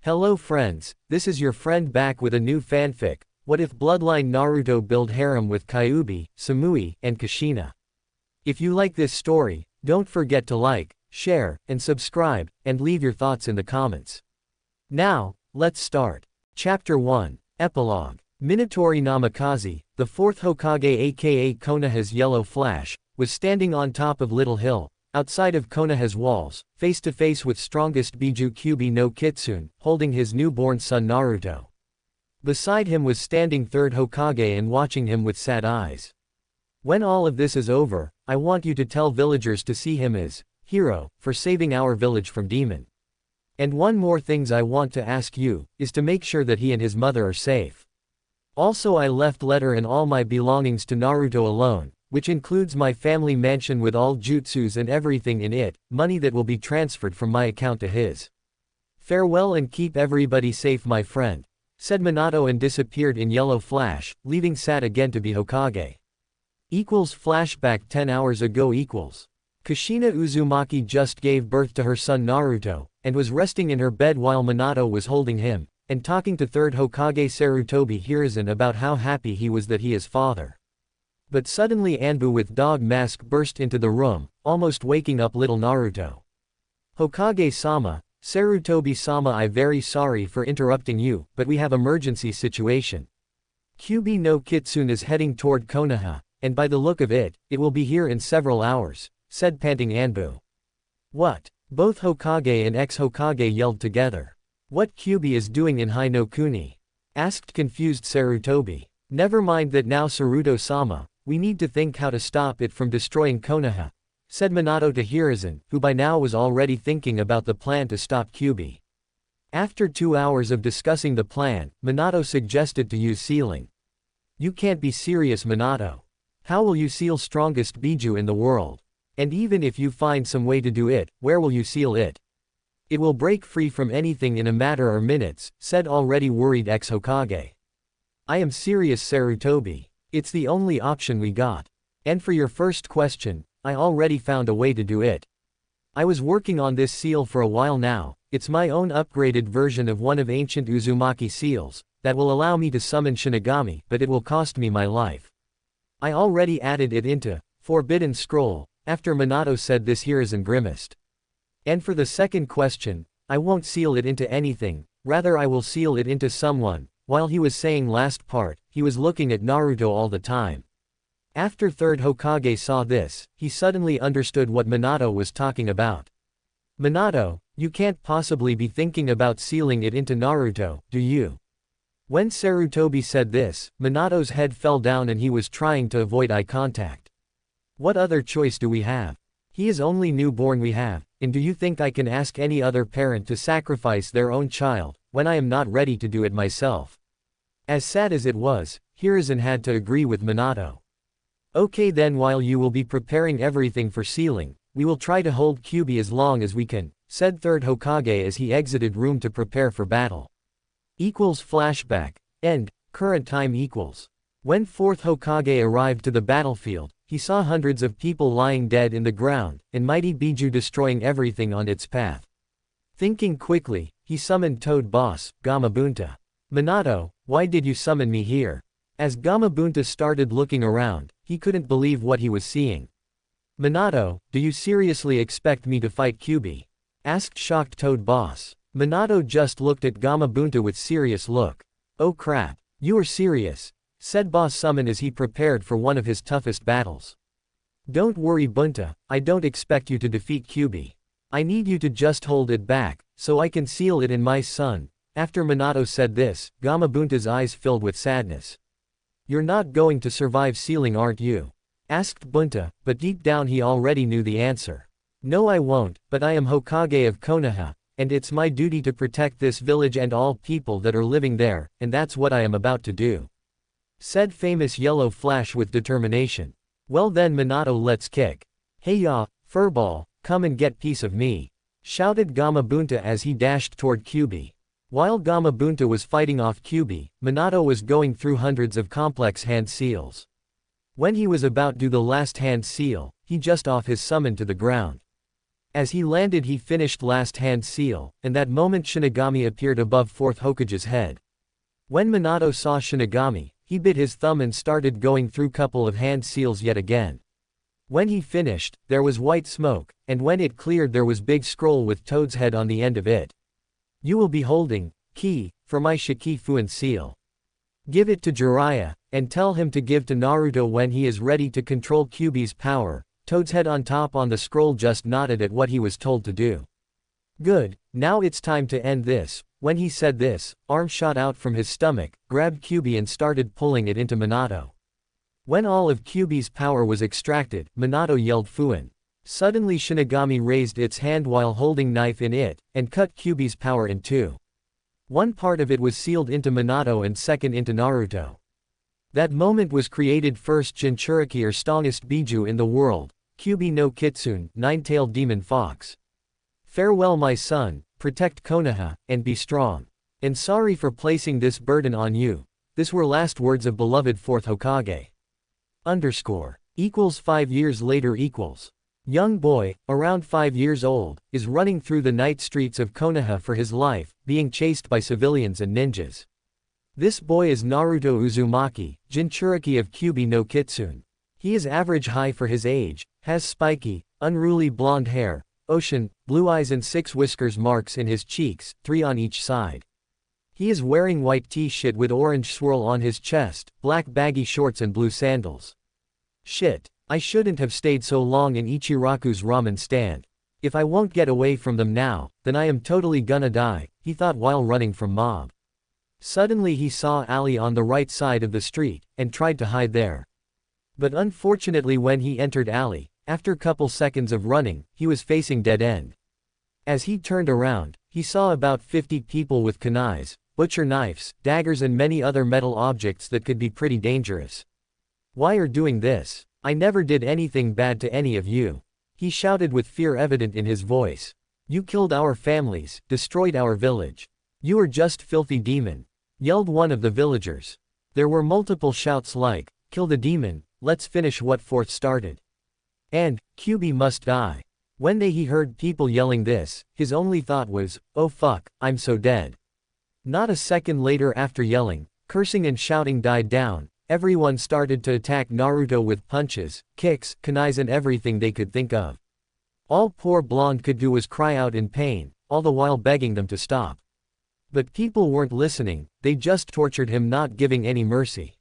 Hello friends, this is your friend back with a new fanfic. What if Bloodline Naruto build harem with Kyuubi, Samui, and Kushina? If you like this story, don't forget to like, share, and subscribe, and leave your thoughts in the comments. Now, let's start. Chapter 1, Epilogue. Minatori Namikaze, the fourth Hokage aka Konoha's Yellow Flash, was standing on top of Little Hill, outside of Konoha's walls, face to face with strongest Biju Kyuubi no Kitsune, holding his newborn son Naruto. Beside him was standing third Hokage and watching him with sad eyes. When all of this is over, I want you to tell villagers to see him as hero for saving our village from demon. And one more things I want to ask you, is to make sure that he and his mother are safe. Also I left letter and all my belongings to Naruto alone, which includes my family mansion with all jutsus and everything in it, money that will be transferred from my account to his. Farewell and keep everybody safe my friend, said Minato and disappeared in Yellow Flash, leaving sad again to be Hokage. Flashback 10 hours ago. Kushina Uzumaki just gave birth to her son Naruto, and was resting in her bed while Minato was holding him, and talking to third Hokage Sarutobi Hiruzen about how happy he was that he is father. But suddenly Anbu with dog mask burst into the room, almost waking up little Naruto. Hokage-sama, Sarutobi-sama, I very sorry for interrupting you, but we have emergency situation. Kyuubi no Kitsune is heading toward Konoha, and by the look of it, it will be here in several hours, said panting Anbu. What? Both Hokage and ex-Hokage yelled together. What Kyuubi is doing in Hai no Kuni? Asked confused Sarutobi. Never mind that now Saruto-sama, we need to think how to stop it from destroying Konoha, said Minato to Hiruzen, who by now was already thinking about the plan to stop Kyuubi. After 2 hours of discussing the plan, Minato suggested to use sealing. You can't be serious, Minato. How will you seal strongest Biju in the world? And even if you find some way to do it, where will you seal it? It will break free from anything in a matter of minutes, said already worried ex-Hokage. I am serious, Sarutobi. It's the only option we got. And for your first question, I already found a way to do it. I was working on this seal for a while now. It's my own upgraded version of one of ancient Uzumaki seals, that will allow me to summon Shinigami, but it will cost me my life. I already added it into Forbidden Scroll. After Minato said this, Hiruzen grimaced. And for the second question, I won't seal it into anything, rather I will seal it into someone. While he was saying last part, he was looking at Naruto all the time. After third Hokage saw this, he suddenly understood what Minato was talking about. Minato, you can't possibly be thinking about sealing it into Naruto, do you? When Sarutobi said this, Minato's head fell down and he was trying to avoid eye contact. What other choice do we have? He is only newborn we have, and do you think I can ask any other parent to sacrifice their own child, when I am not ready to do it myself? As sad as it was, Hiruzen had to agree with Minato. Okay then, while you will be preparing everything for sealing, we will try to hold Kyuubi as long as we can, said third Hokage as he exited room to prepare for battle. Flashback. End. Current time. When fourth Hokage arrived to the battlefield, he saw hundreds of people lying dead in the ground, and mighty Biju destroying everything on its path. Thinking quickly, he summoned Toad Boss, Gamabunta. Minato, why did you summon me here? As Gamabunta started looking around, he couldn't believe what he was seeing. Minato, do you seriously expect me to fight Kyuubi? Asked shocked Toad Boss. Minato just looked at Gamabunta with serious look. Oh crap, you are serious, said Boss Summon as he prepared for one of his toughest battles. Don't worry Bunta, I don't expect you to defeat Kyuubi. I need you to just hold it back, so I can seal it in my son. After Minato said this, Gamabunta's eyes filled with sadness. You're not going to survive sealing, aren't you? Asked Bunta, but deep down he already knew the answer. No, I won't, but I am Hokage of Konoha, and it's my duty to protect this village and all people that are living there, and that's what I am about to do, said famous Yellow Flash with determination. Well then Minato, let's kick. Hey ya, furball, come and get piece of me, shouted Gamabunta as he dashed toward Kyuubi. While Gamabunta was fighting off Kyuubi, Minato was going through hundreds of complex hand seals. When he was about to do the last hand seal, he just off his summon to the ground. As he landed he finished last hand seal, and that moment Shinigami appeared above 4th Hokage's head. When Minato saw Shinigami, he bit his thumb and started going through couple of hand seals yet again. When he finished, there was white smoke, and when it cleared there was big scroll with Toad's head on the end of it. You will be holding, key, for my Shikifuin seal. Give it to Jiraiya, and tell him to give to Naruto when he is ready to control Kyuubi's power. Toad's head on top on the scroll just nodded at what he was told to do. Good, now it's time to end this. When he said this, arm shot out from his stomach, grabbed Kyuubi and started pulling it into Minato. When all of Kyuubi's power was extracted, Minato yelled Fuin. Suddenly Shinigami raised its hand while holding knife in it, and cut Kyuubi's power in two. One part of it was sealed into Minato and second into Naruto. That moment was created first Jinchuriki or strongest Biju in the world, Kyuubi no Kitsune, nine-tailed demon fox. Farewell my son, protect Konoha, and be strong. And sorry for placing this burden on you. This were last words of beloved 4th Hokage. _ 5 years later _ Young boy, around 5 years old, is running through the night streets of Konoha for his life, being chased by civilians and ninjas. This boy is Naruto Uzumaki, Jinchuriki of Kyuubi no Kitsune. He is average height for his age, has spiky, unruly blonde hair, ocean, blue eyes and 6 whiskers marks in his cheeks, 3 on each side. He is wearing white t-shirt with orange swirl on his chest, black baggy shorts and blue sandals. Shit, I shouldn't have stayed so long in Ichiraku's ramen stand. If I won't get away from them now, then I am totally gonna die, he thought while running from mob. Suddenly he saw alley on the right side of the street, and tried to hide there. But unfortunately when he entered alley, after couple seconds of running, he was facing dead end. As he turned around, he saw about 50 people with kunais, butcher knives, daggers and many other metal objects that could be pretty dangerous. Why are doing this? I never did anything bad to any of you. He shouted with fear evident in his voice. You killed our families, destroyed our village. You are just filthy demon, yelled one of the villagers. There were multiple shouts like, kill the demon, let's finish what 4th started. And, Kyuubi must die. When he heard people yelling this, his only thought was, oh fuck, I'm so dead. Not a second later after yelling, cursing and shouting died down, everyone started to attack Naruto with punches, kicks, kunais and everything they could think of. All poor blonde could do was cry out in pain, all the while begging them to stop. But people weren't listening, they just tortured him not giving any mercy.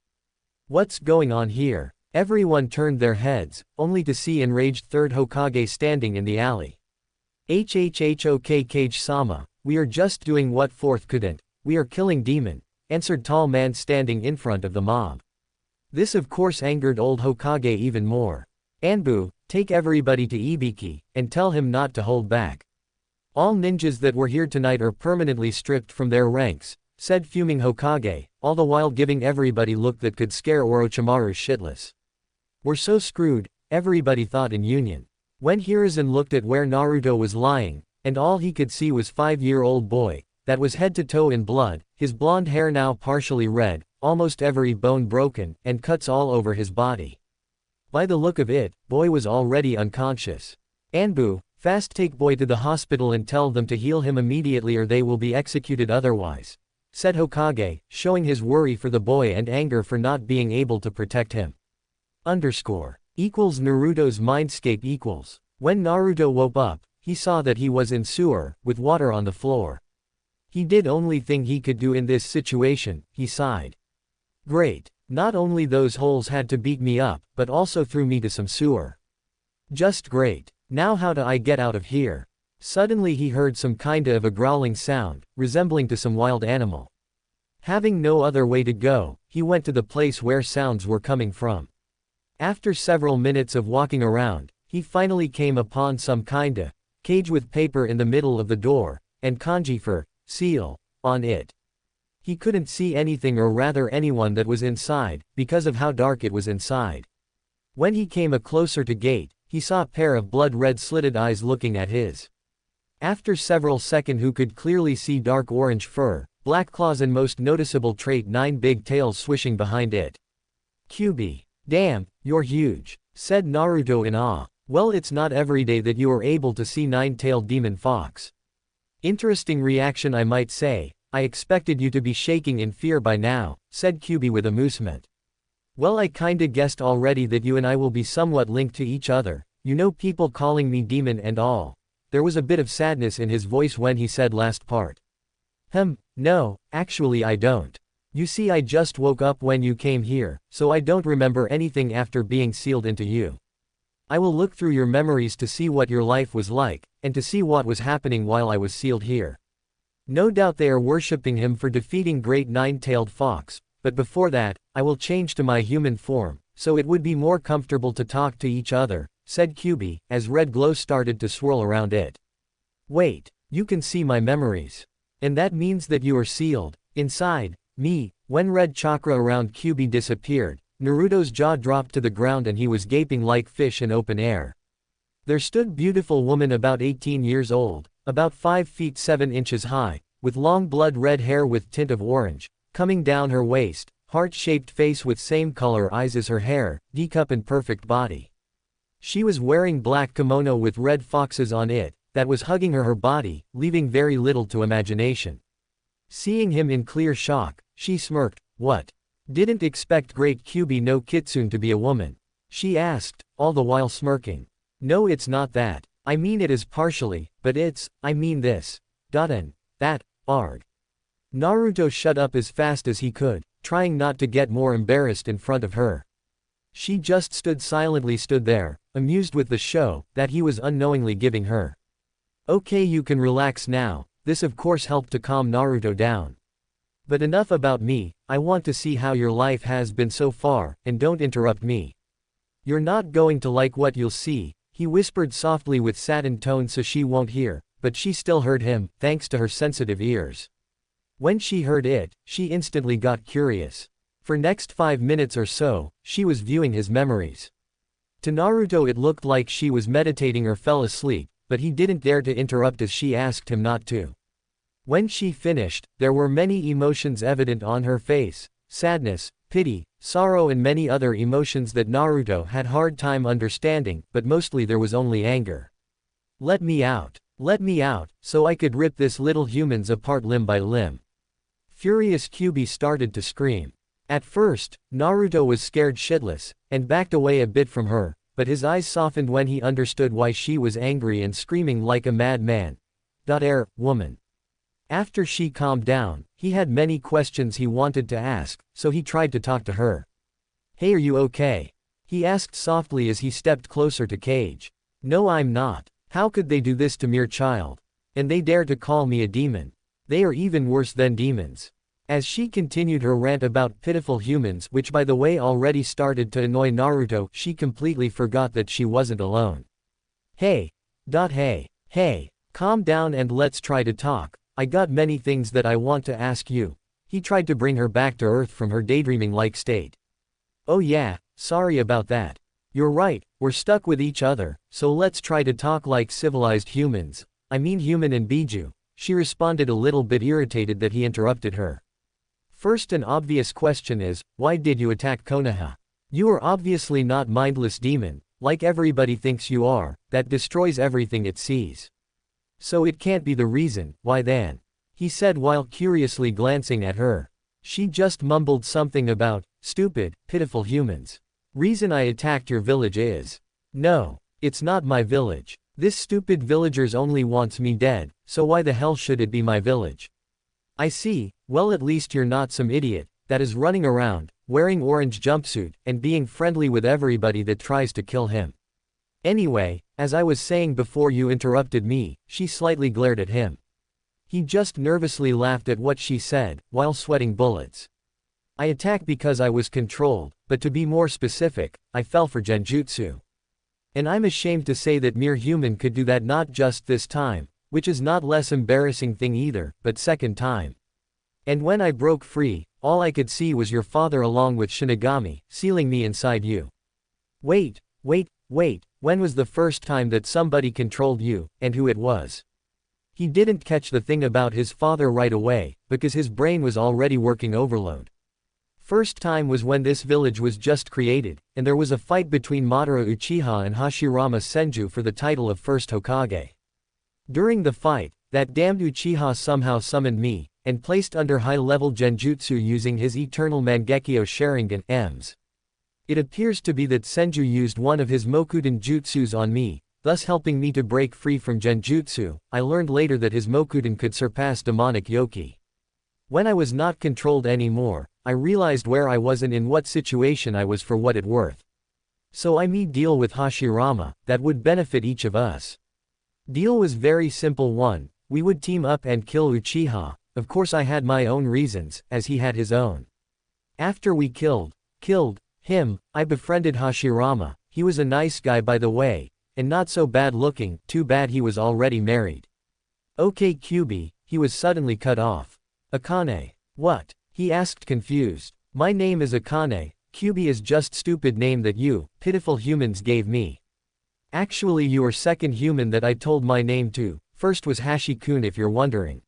What's going on here? Everyone turned their heads, only to see enraged 3rd Hokage standing in the alley. Hokage-sama, we are just doing what 4th couldn't, we are killing demon, answered tall man standing in front of the mob. This of course angered old Hokage even more. Anbu, take everybody to Ibiki, and tell him not to hold back. All ninjas that were here tonight are permanently stripped from their ranks, said fuming Hokage, all the while giving everybody look that could scare Orochimaru shitless. We're so screwed, everybody thought in union. When Hiruzen looked at where Naruto was lying, and all he could see was 5-year-old boy, that was head to toe in blood, his blonde hair now partially red, almost every bone broken, and cuts all over his body. By the look of it, boy was already unconscious. Anbu, fast take boy to the hospital and tell them to heal him immediately or they will be executed otherwise, said Hokage, showing his worry for the boy and anger for not being able to protect him. Naruto's mindscape . When Naruto woke up, he saw that he was in sewer, with water on the floor. He did only thing he could do in this situation, he sighed. Great. Not only those holes had to beat me up, but also threw me to some sewer. Just great. Now how do I get out of here? Suddenly he heard some kinda of a growling sound, resembling to some wild animal. Having no other way to go, he went to the place where sounds were coming from. After several minutes of walking around, he finally came upon some kinda cage with paper in the middle of the door, and kanji for seal on it. He couldn't see anything or rather anyone that was inside, because of how dark it was inside. When he came a closer to gate, he saw a pair of blood-red slitted eyes looking at his. After several seconds who could clearly see dark orange fur, black claws and most noticeable trait 9 big tails swishing behind it. Kyuubi. Damn, you're huge, said Naruto in awe. Well, it's not every day that you are able to see nine-tailed demon fox. Interesting reaction, I might say. I expected you to be shaking in fear by now, said Kyuubi with amusement. Well, I kinda guessed already that you and I will be somewhat linked to each other, you know, people calling me demon and all. There was a bit of sadness in his voice when he said last part. No, actually I don't. You see, I just woke up when you came here, so I don't remember anything after being sealed into you. I will look through your memories to see what your life was like, and to see what was happening while I was sealed here. No doubt they are worshipping him for defeating great nine-tailed fox, but before that, I will change to my human form, so it would be more comfortable to talk to each other, said Kyuubi, as red glow started to swirl around it. Wait, you can see my memories. And that means that you are sealed inside me. When red chakra around Kyuubi disappeared, Naruto's jaw dropped to the ground and he was gaping like fish in open air. There stood beautiful woman about 18 years old, about 5 feet 7 inches high, with long blood red hair with tint of orange, coming down her waist, heart-shaped face with same color eyes as her hair, D-cup and perfect body. She was wearing black kimono with red foxes on it, that was hugging her body, leaving very little to imagination. Seeing him in clear shock, she smirked. What? Didn't expect great Kyuubi no Kitsune to be a woman? She asked, all the while smirking. No, it's not that. I mean it is partially, but I mean this. And that, arg. Naruto shut up as fast as he could, trying not to get more embarrassed in front of her. She just silently stood there, amused with the show that he was unknowingly giving her. Okay, you can relax now. This of course helped to calm Naruto down. But enough about me, I want to see how your life has been so far, and don't interrupt me. You're not going to like what you'll see, he whispered softly with saddened tone so she won't hear, but she still heard him, thanks to her sensitive ears. When she heard it, she instantly got curious. For next 5 minutes or so, she was viewing his memories. To Naruto it looked like she was meditating or fell asleep, but he didn't dare to interrupt as she asked him not to. When she finished, there were many emotions evident on her face, sadness, pity, sorrow and many other emotions that Naruto had hard time understanding, but mostly there was only anger. Let me out, so I could rip this little humans apart limb by limb. Furious Kyuubi started to scream. At first, Naruto was scared shitless, and backed away a bit from her, but his eyes softened when he understood why she was angry and screaming like a madman. Woman. After she calmed down, he had many questions he wanted to ask, so he tried to talk to her. Hey, are you okay? He asked softly as he stepped closer to Cage. No, I'm not. How could they do this to mere child? And they dare to call me a demon. They are even worse than demons. As she continued her rant about pitiful humans, which by the way already started to annoy Naruto, she completely forgot that she wasn't alone. Hey, calm down and let's try to talk. I got many things that I want to ask you. He tried to bring her back to earth from her daydreaming-like state. Oh yeah, sorry about that. You're right, we're stuck with each other, so let's try to talk like civilized humans. I mean human and Biju. She responded a little bit irritated that he interrupted her. First, an obvious question is, why did you attack Konoha? You are obviously not mindless demon, like everybody thinks you are, that destroys everything it sees. So it can't be the reason. Why then? He said while curiously glancing at her. She just mumbled something about, stupid, pitiful humans. Reason I attacked your village is. No, it's not my village. This stupid villagers only wants me dead, so why the hell should it be my village? I see, well at least you're not some idiot, that is running around, wearing orange jumpsuit, and being friendly with everybody that tries to kill him. Anyway, as I was saying before you interrupted me, she slightly glared at him. He just nervously laughed at what she said, while sweating bullets. I attacked because I was controlled, but to be more specific, I fell for genjutsu. And I'm ashamed to say that mere human could do that, not just this time, which is not less embarrassing thing either, but second time. And when I broke free, all I could see was your father along with Shinigami, sealing me inside you. Wait, when was the first time that somebody controlled you, and who it was? He didn't catch the thing about his father right away, because his brain was already working overload. first time was when this village was just created, and there was a fight between Madara Uchiha and Hashirama Senju for the title of first Hokage. During the fight, that damned Uchiha somehow summoned me, and placed under high-level genjutsu using his eternal Mangekyo Sharingan (EMS). It appears to be that Senju used one of his Mokuden jutsus on me, thus helping me to break free from genjutsu. I learned later that his Mokuden could surpass demonic yoki. When I was not controlled anymore, I realized where I was and in what situation I was for what it worth. So I made deal with Hashirama, that would benefit each of us. Deal was very simple one, we would team up and kill Uchiha. Of course I had my own reasons, as he had his own. After we killed him, I befriended Hashirama. He was a nice guy by the way, and not so bad looking, too bad he was already married. Okay Kyuubi, he was suddenly cut off. Akane. What? He asked confused. My name is Akane, Kyuubi is just stupid name that you, pitiful humans gave me. Actually you are second human that I told my name to, first was Hashi-kun if you're wondering.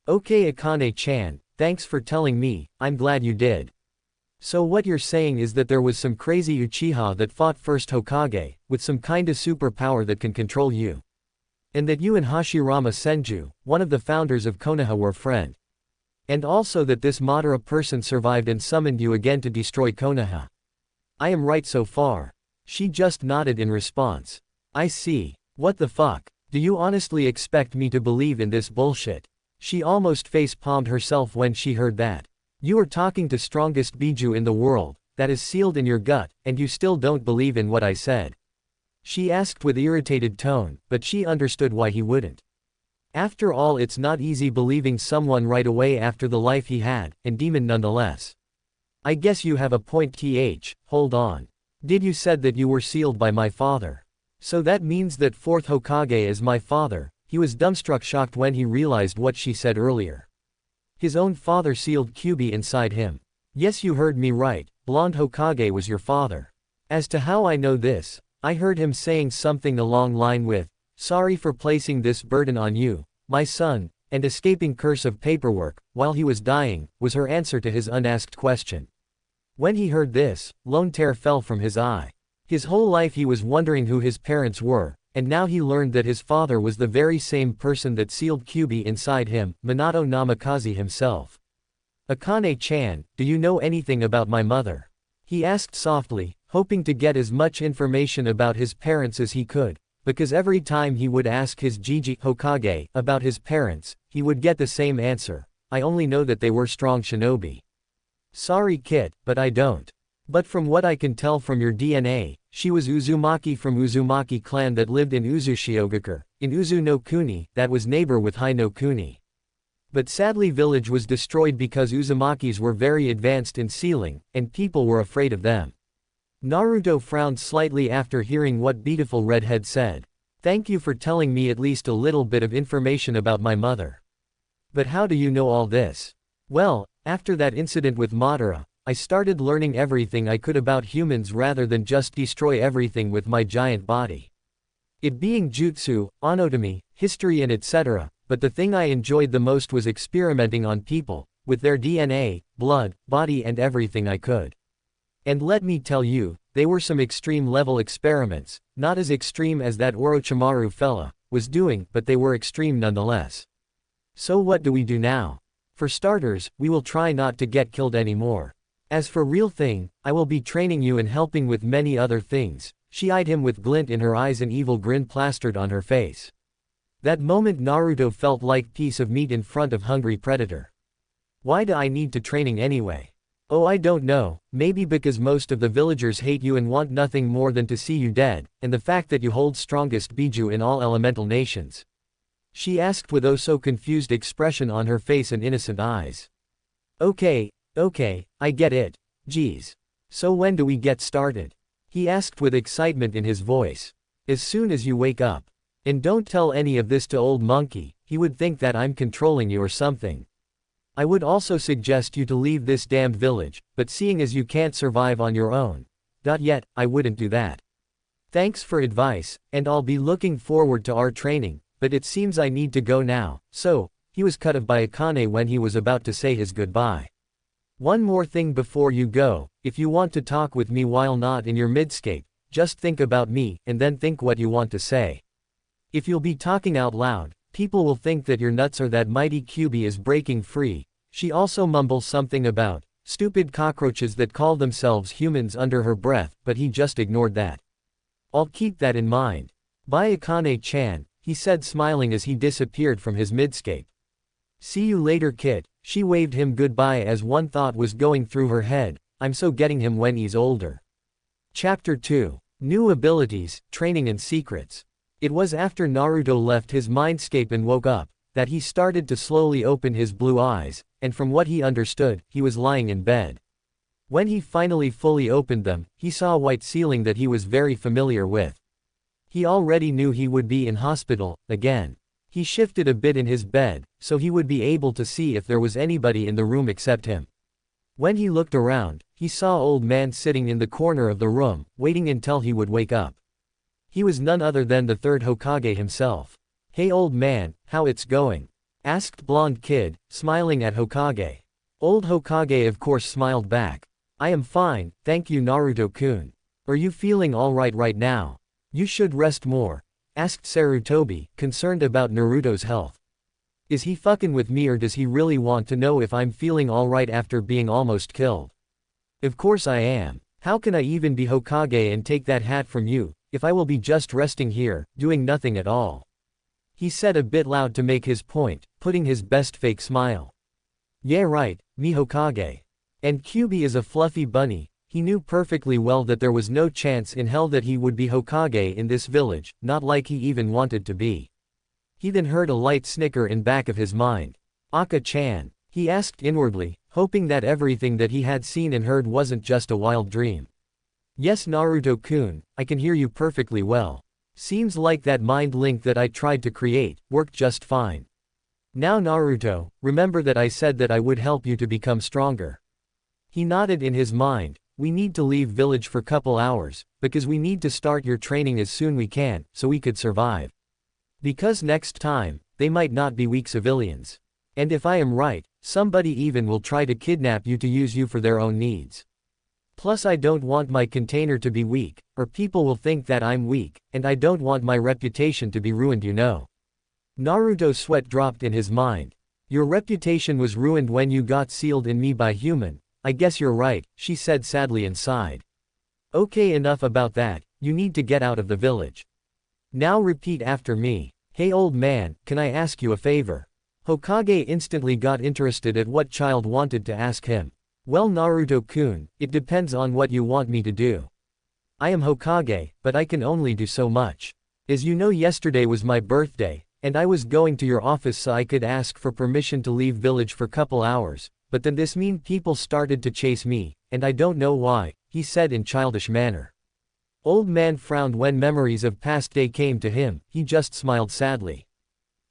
Okay Akane-chan, thanks for telling me, I'm glad you did. So what you're saying is that there was some crazy Uchiha that fought first Hokage, with some kinda superpower that can control you. And that you and Hashirama Senju, one of the founders of Konoha were friend. And also that this Madara person survived and summoned you again to destroy Konoha. I am right so far. She just nodded in response. I see. What the fuck? Do you honestly expect me to believe in this bullshit? She almost face-palmed herself when she heard that. You are talking to strongest Biju in the world, that is sealed in your gut, and you still don't believe in what I said. She asked with irritated tone, but she understood why he wouldn't. After all it's not easy believing someone right away after the life he had, and demon nonetheless. I guess you have a point hold on. Did you said that you were sealed by my father? So that means that fourth Hokage is my father. He was dumbstruck shocked when he realized what she said earlier. His own father sealed Kyuubi inside him. Yes you heard me right, blonde Hokage was your father. As to how I know this, I heard him saying something along line with, sorry for placing this burden on you, my son, and escaping curse of paperwork, while he was dying, was her answer to his unasked question. When he heard this, lone tear fell from his eye. His whole life he was wondering who his parents were, and now he learned that his father was the very same person that sealed Kyuubi inside him, Minato Namikaze himself. Akane-chan, do you know anything about my mother? He asked softly, hoping to get as much information about his parents as he could. Because every time he would ask his Jiji Hokage about his parents, he would get the same answer, I only know that they were strong shinobi. Sorry kid, but I don't. But from what I can tell from your DNA, she was Uzumaki from Uzumaki clan that lived in Uzushiogakure, in Uzu no Kuni, that was neighbor with Hai no Kuni. But sadly village was destroyed because Uzumakis were very advanced in sealing, and people were afraid of them. Naruto frowned slightly after hearing what beautiful redhead said. Thank you for telling me at least a little bit of information about my mother. But how do you know all this? Well, after that incident with Madara, I started learning everything I could about humans rather than just destroy everything with my giant body. It being jutsu, anatomy, history and etc., but the thing I enjoyed the most was experimenting on people, with their DNA, blood, body and everything I could. And let me tell you, they were some extreme level experiments, not as extreme as that Orochimaru fella was doing, but they were extreme nonetheless. So what do we do now? For starters, we will try not to get killed anymore. As for real thing, I will be training you and helping with many other things. She eyed him with glint in her eyes and evil grin plastered on her face. That moment Naruto felt like piece of meat in front of hungry predator. Why do I need to training anyway? Oh I don't know, maybe because most of the villagers hate you and want nothing more than to see you dead, and the fact that you hold strongest Biju in all elemental nations. She asked with oh so confused expression on her face and innocent eyes. Okay, I get it, geez. So when do we get started? He asked with excitement in his voice. As soon as you wake up. And don't tell any of this to old monkey, he would think that I'm controlling you or something. I would also suggest you to leave this damned village, but seeing as you can't survive on your own. Yet, I wouldn't do that. Thanks for advice, and I'll be looking forward to our training, but it seems I need to go now, so, he was cut off by Akane when he was about to say his goodbye. One more thing before you go, if you want to talk with me while not in your midscape, just think about me, and then think what you want to say. If you'll be talking out loud, people will think that you're nuts or that mighty Kyuubi is breaking free. She also mumbles something about stupid cockroaches that call themselves humans under her breath, but he just ignored that. I'll keep that in mind. Bye Akane-chan, he said smiling as he disappeared from his midscape. See you later kid, she waved him goodbye as one thought was going through her head, I'm so getting him when he's older. Chapter 2. New Abilities, Training and Secrets. It was after Naruto left his mindscape and woke up, that he started to slowly open his blue eyes, and from what he understood, he was lying in bed. When he finally fully opened them, he saw a white ceiling that he was very familiar with. He already knew he would be in hospital, again. He shifted a bit in his bed, so he would be able to see if there was anybody in the room except him. When he looked around, he saw old man sitting in the corner of the room, waiting until he would wake up. He was none other than the third Hokage himself. Hey old man, how it's going? Asked blonde kid, smiling at Hokage. Old Hokage of course smiled back. I am fine, thank you Naruto-kun. Are you feeling alright right now? You should rest more. Asked Sarutobi, concerned about Naruto's health. Is he fucking with me or does he really want to know if I'm feeling alright after being almost killed? Of course I am. How can I even be Hokage and take that hat from you, if I will be just resting here, doing nothing at all? He said a bit loud to make his point, putting his best fake smile. Yeah right, me Hokage. And Kyuubi is a fluffy bunny. He knew perfectly well that there was no chance in hell that he would be Hokage in this village, not like he even wanted to be. He then heard a light snicker in back of his mind. Aka-chan, he asked inwardly, hoping that everything that he had seen and heard wasn't just a wild dream. Yes Naruto-kun, I can hear you perfectly well. Seems like that mind link that I tried to create, worked just fine. Now Naruto, remember that I said that I would help you to become stronger. He nodded in his mind, we need to leave village for couple hours, because we need to start your training as soon we can, so we could survive. Because next time, they might not be weak civilians. And if I am right, somebody even will try to kidnap you to use you for their own needs. Plus I don't want my container to be weak, or people will think that I'm weak, and I don't want my reputation to be ruined you know. Naruto's sweat dropped in his mind. Your reputation was ruined when you got sealed in me by human, I guess you're right, she said sadly and sighed. Okay enough about that, you need to get out of the village. Now repeat after me. Hey old man, can I ask you a favor? Hokage instantly got interested at what child wanted to ask him. Well Naruto-kun, it depends on what you want me to do. I am Hokage, but I can only do so much. As you know yesterday was my birthday, and I was going to your office so I could ask for permission to leave village for couple hours, but then this mean people started to chase me, and I don't know why, he said in childish manner. Old man frowned when memories of past day came to him, he just smiled sadly.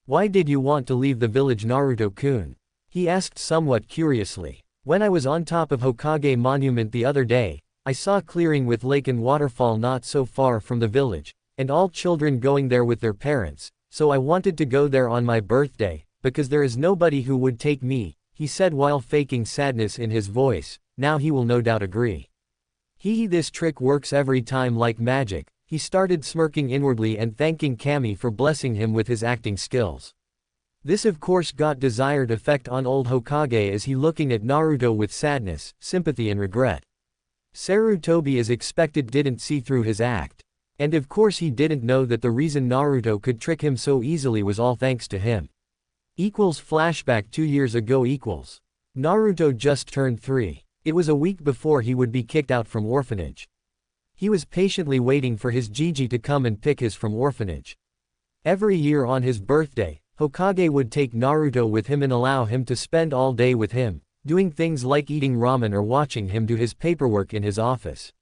Why did you want to leave the village Naruto-kun? He asked somewhat curiously. When I was on top of Hokage Monument the other day, I saw a clearing with lake and waterfall not so far from the village, and all children going there with their parents, so I wanted to go there on my birthday, because there is nobody who would take me, he said while faking sadness in his voice. Now he will no doubt agree. This trick works every time like magic. He started smirking inwardly and thanking Kami for blessing him with his acting skills. This of course got desired effect on old Hokage as he looking at Naruto with sadness, sympathy and regret. Sarutobi as expected didn't see through his act. And of course he didn't know that the reason Naruto could trick him so easily was all thanks to him. Flashback 2 years ago. Naruto just turned 3. It was a week before he would be kicked out from orphanage. He was patiently waiting for his Gigi to come and pick his from orphanage. Every year on his birthday, Hokage would take Naruto with him and allow him to spend all day with him, doing things like eating ramen or watching him do his paperwork in his office.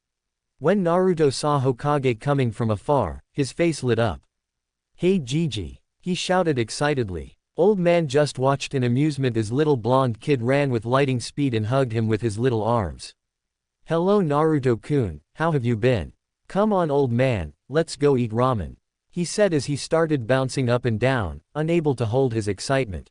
When Naruto saw Hokage coming from afar, his face lit up. Hey Gigi, he shouted excitedly. Old man just watched in amusement as little blonde kid ran with lightning speed and hugged him with his little arms. Hello Naruto-kun, how have you been? Come on old man, let's go eat ramen. He said as he started bouncing up and down, unable to hold his excitement.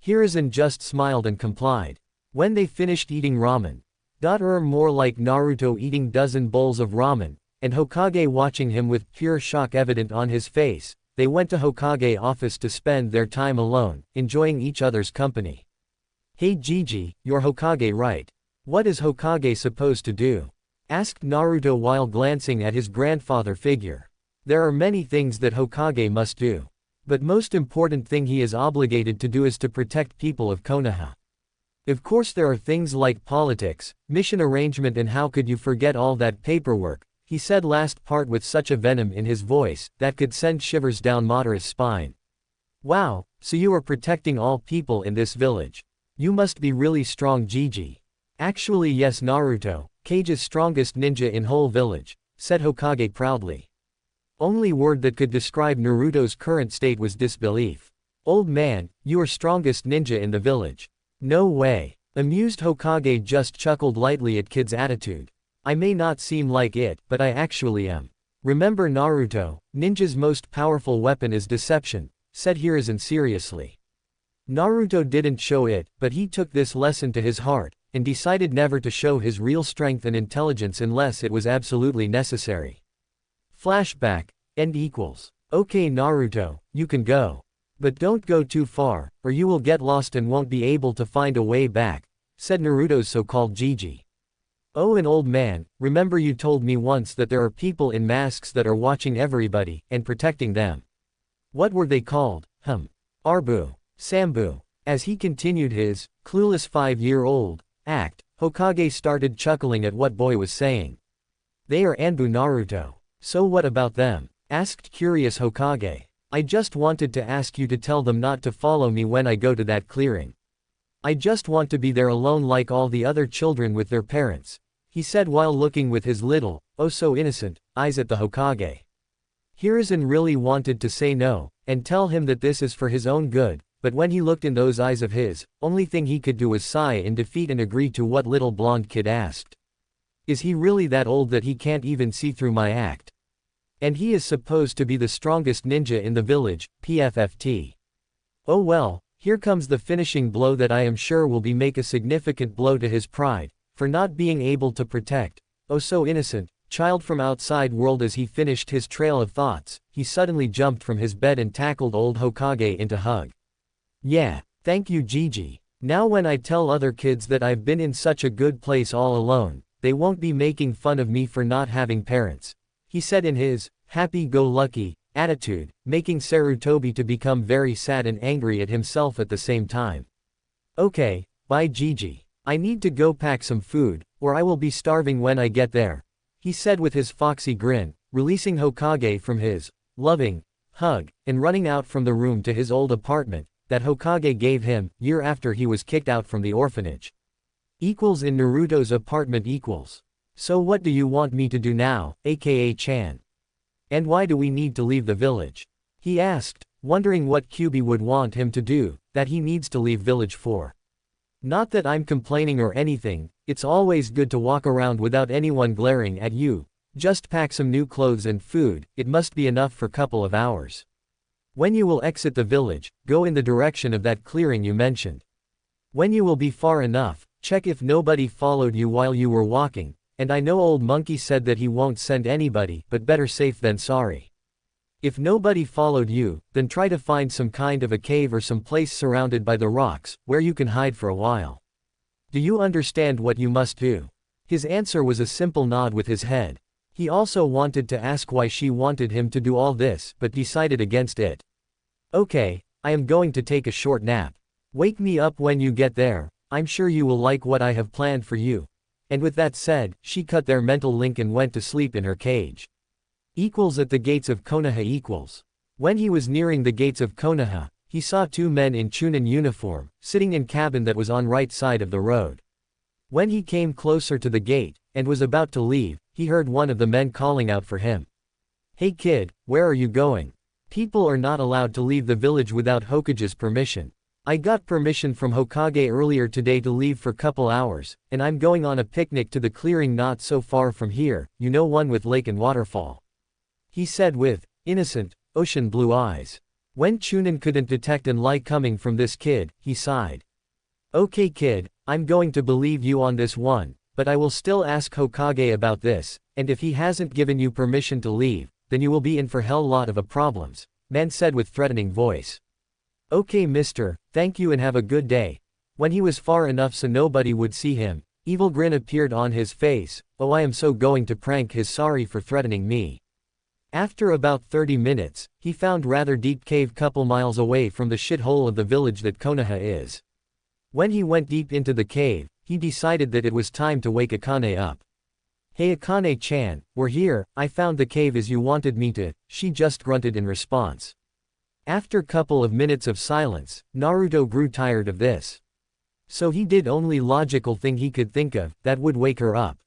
Hiruzen just smiled and complied. When they finished eating ramen, more like Naruto eating dozen bowls of ramen, and Hokage watching him with pure shock evident on his face, they went to Hokage office to spend their time alone, enjoying each other's company. Hey Gigi, you're Hokage right? What is Hokage supposed to do? Asked Naruto while glancing at his grandfather figure. There are many things that Hokage must do. But most important thing he is obligated to do is to protect people of Konoha. Of course there are things like politics, mission arrangement, and how could you forget all that paperwork, he said last part with such a venom in his voice that could send shivers down Madara's spine. Wow, so you are protecting all people in this village. You must be really strong Gigi. Actually yes Naruto, Kage's strongest ninja in whole village, said Hokage proudly. Only word that could describe Naruto's current state was disbelief. Old man, you are strongest ninja in the village. No way. Amused Hokage just chuckled lightly at kid's attitude. I may not seem like it, but I actually am. Remember Naruto, ninja's most powerful weapon is deception, said Hiruzen seriously. Naruto didn't show it, but he took this lesson to his heart, and decided never to show his real strength and intelligence unless it was absolutely necessary. Flashback, end equals. Okay Naruto, you can go. But don't go too far, or you will get lost and won't be able to find a way back, said Naruto's so-called Gigi. Oh an old man, remember you told me once that there are people in masks that are watching everybody, and protecting them. What were they called? Arbu. Sambu. As he continued his, clueless 5-year-old, act, Hokage started chuckling at what boy was saying. They are Anbu Naruto. So what about them? Asked curious Hokage. I just wanted to ask you to tell them not to follow me when I go to that clearing. I just want to be there alone like all the other children with their parents, he said while looking with his little, oh so innocent, eyes at the Hokage. Hiruzen really wanted to say no, and tell him that this is for his own good, but when he looked in those eyes of his, only thing he could do was sigh in defeat and agree to what little blonde kid asked. Is he really that old that he can't even see through my act? And he is supposed to be the strongest ninja in the village, PFFT. Oh well, here comes the finishing blow that I am sure will be make a significant blow to his pride, for not being able to protect, oh so innocent, child from outside world. As he finished his trail of thoughts, he suddenly jumped from his bed and tackled old Hokage into hug. Yeah, thank you Gigi. Now when I tell other kids that I've been in such a good place all alone, they won't be making fun of me for not having parents, he said in his happy-go-lucky attitude, making Sarutobi to become very sad and angry at himself at the same time. Okay, bye Gigi. I need to go pack some food, or I will be starving when I get there, he said with his foxy grin, releasing Hokage from his loving hug, and running out from the room to his old apartment that Hokage gave him year after he was kicked out from the orphanage. Equals in Naruto's apartment equals. So what do you want me to do now, aka Chan? And why do we need to leave the village? He asked, wondering what Kyuubi would want him to do, that he needs to leave village for. Not that I'm complaining or anything, it's always good to walk around without anyone glaring at you, just pack some new clothes and food, it must be enough for couple of hours. When you will exit the village, go in the direction of that clearing you mentioned. When you will be far enough, check if nobody followed you while you were walking, and I know old monkey said that he won't send anybody, but better safe than sorry. If nobody followed you, then try to find some kind of a cave or some place surrounded by the rocks, where you can hide for a while. Do you understand what you must do? His answer was a simple nod with his head. He also wanted to ask why she wanted him to do all this, but decided against it. Okay, I am going to take a short nap. Wake me up when you get there, I'm sure you will like what I have planned for you. And with that said, she cut their mental link and went to sleep in her cage. Equals at the gates of Konoha equals. When he was nearing the gates of Konoha, he saw two men in Chunin uniform, sitting in cabin that was on right side of the road. When he came closer to the gate, and was about to leave, he heard one of the men calling out for him. Hey kid, where are you going? People are not allowed to leave the village without Hokage's permission. I got permission from Hokage earlier today to leave for couple hours, and I'm going on a picnic to the clearing not so far from here, you know, one with lake and waterfall. He said with innocent, ocean blue eyes. When Chunin couldn't detect an lie coming from this kid, he sighed. Okay kid, I'm going to believe you on this one, but I will still ask Hokage about this, and if he hasn't given you permission to leave, then you will be in for hell lot of problems, man said with threatening voice. Okay mister, thank you and have a good day. When he was far enough so nobody would see him, evil grin appeared on his face. Oh, I am so going to prank his sorry for threatening me. After about 30 minutes, he found rather deep cave couple miles away from the shithole of the village that Konoha is. When he went deep into the cave, he decided that it was time to wake Akane up. Hey Akane-chan, we're here, I found the cave as you wanted me to, she just grunted in response. After couple of minutes of silence, Naruto grew tired of this. So he did only logical thing he could think of, that would wake her up.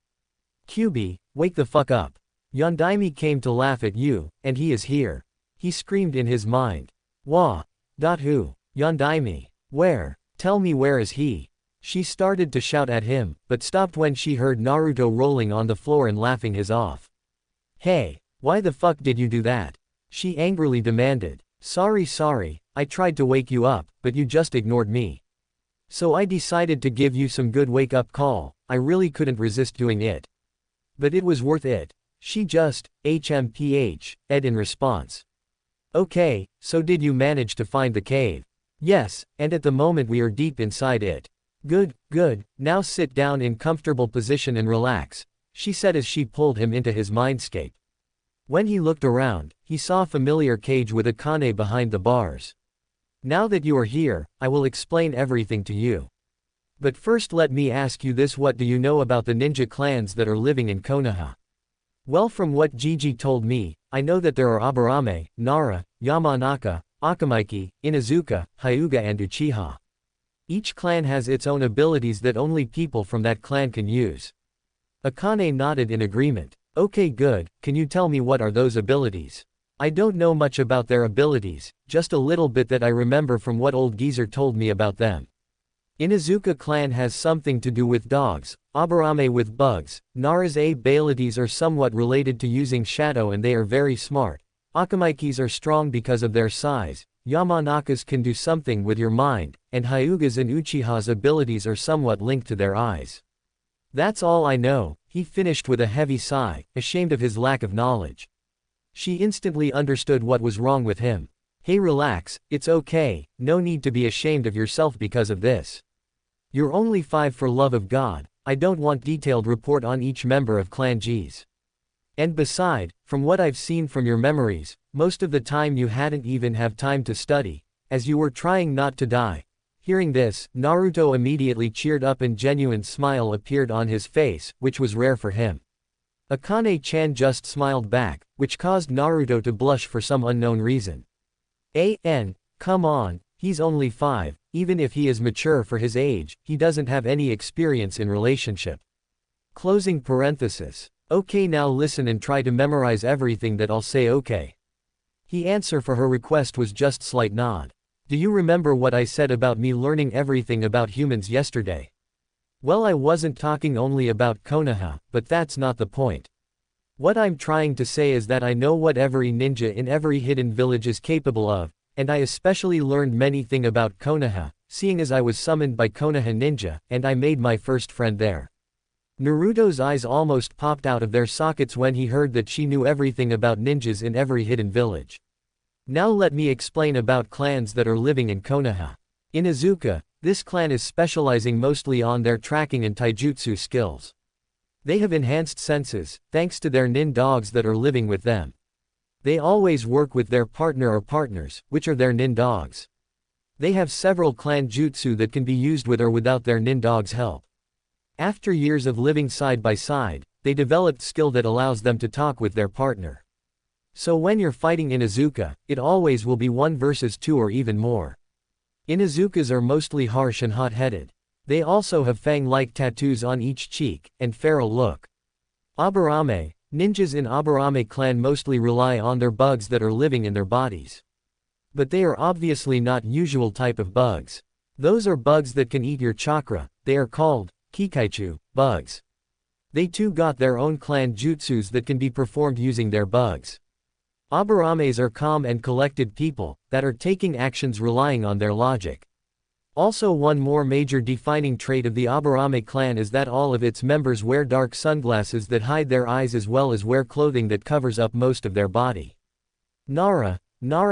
Kyuubi, wake the fuck up. Yondaime came to laugh at you, and he is here. He screamed in his mind. Wah. Who? Yondaime. Where? Tell me where is he? She started to shout at him, but stopped when she heard Naruto rolling on the floor and laughing his off. Hey, why the fuck did you do that? She angrily demanded. Sorry, I tried to wake you up, but you just ignored me. So I decided to give you some good wake-up call, I really couldn't resist doing it. But it was worth it. She just, HMPH, ed in response. Okay, so did you manage to find the cave? Yes, and at the moment we are deep inside it. Good, now sit down in comfortable position and relax, she said as she pulled him into his mindscape. When he looked around, he saw a familiar cage with Akane behind the bars. Now that you are here, I will explain everything to you. But first let me ask you this, what do you know about the ninja clans that are living in Konoha? Well, from what Gigi told me, I know that there are Aburame, Nara, Yamanaka, Akamaki, Inazuka, Hyuga and Uchiha. Each clan has its own abilities that only people from that clan can use. Akane nodded in agreement. Okay good, can you tell me what are those abilities? I don't know much about their abilities, just a little bit that I remember from what old geezer told me about them. Inazuka clan has something to do with dogs, Aburame with bugs, Nara's abilities are somewhat related to using shadow and they are very smart. Akamaiki's are strong because of their size, Yamanaka's can do something with your mind, and Hyuga's and Uchiha's abilities are somewhat linked to their eyes. That's all I know, he finished with a heavy sigh, ashamed of his lack of knowledge. She instantly understood what was wrong with him. Hey relax, it's okay, no need to be ashamed of yourself because of this. You're only 5 for love of God, I don't want detailed report on each member of Clan G's. And beside, from what I've seen from your memories, most of the time you hadn't even have time to study, as you were trying not to die. Hearing this, Naruto immediately cheered up and genuine smile appeared on his face, which was rare for him. Akane-chan just smiled back, which caused Naruto to blush for some unknown reason. Come on, he's only 5, even if he is mature for his age, he doesn't have any experience in relationship. Closing parenthesis. Okay, now listen and try to memorize everything that I'll say, okay? He answer for her request was just slight nod. Do you remember what I said about me learning everything about humans yesterday? Well, I wasn't talking only about Konoha, but that's not the point. What I'm trying to say is that I know what every ninja in every hidden village is capable of, and I especially learned many things about Konoha, seeing as I was summoned by Konoha ninja, and I made my first friend there. Naruto's eyes almost popped out of their sockets when he heard that she knew everything about ninjas in every hidden village. Now let me explain about clans that are living in Konoha. Inazuka, this clan is specializing mostly on their tracking and taijutsu skills. They have enhanced senses, thanks to their nin dogs that are living with them. They always work with their partner or partners, which are their nin dogs. They have several clan jutsu that can be used with or without their nin dog's help. After years of living side by side, they developed skill that allows them to talk with their partner. So when you're fighting Inazuka, it always will be 1 versus 2 or even more. Inazukas are mostly harsh and hot-headed. They also have fang-like tattoos on each cheek, and feral look. Aburame, ninjas in Aburame clan mostly rely on their bugs that are living in their bodies. But they are obviously not usual type of bugs. Those are bugs that can eat your chakra, they are called Kikaichu bugs. They too got their own clan jutsus that can be performed using their bugs. Aburames are calm and collected people, that are taking actions relying on their logic. Also, one more major defining trait of the Aburame clan is that all of its members wear dark sunglasses that hide their eyes as well as wear clothing that covers up most of their body. Nara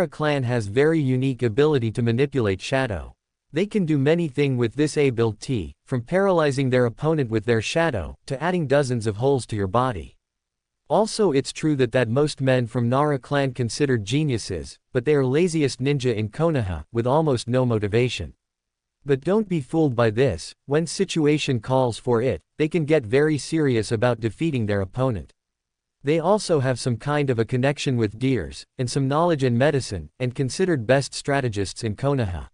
clan has very unique ability to manipulate shadow. They can do many things with this ability, from paralyzing their opponent with their shadow, to adding dozens of holes to your body. Also, it's true that most men from Nara clan considered geniuses, but they are laziest ninja in Konoha, with almost no motivation. But don't be fooled by this. When situation calls for it, they can get very serious about defeating their opponent. They also have some kind of a connection with deers, and some knowledge in medicine, and considered best strategists in Konoha.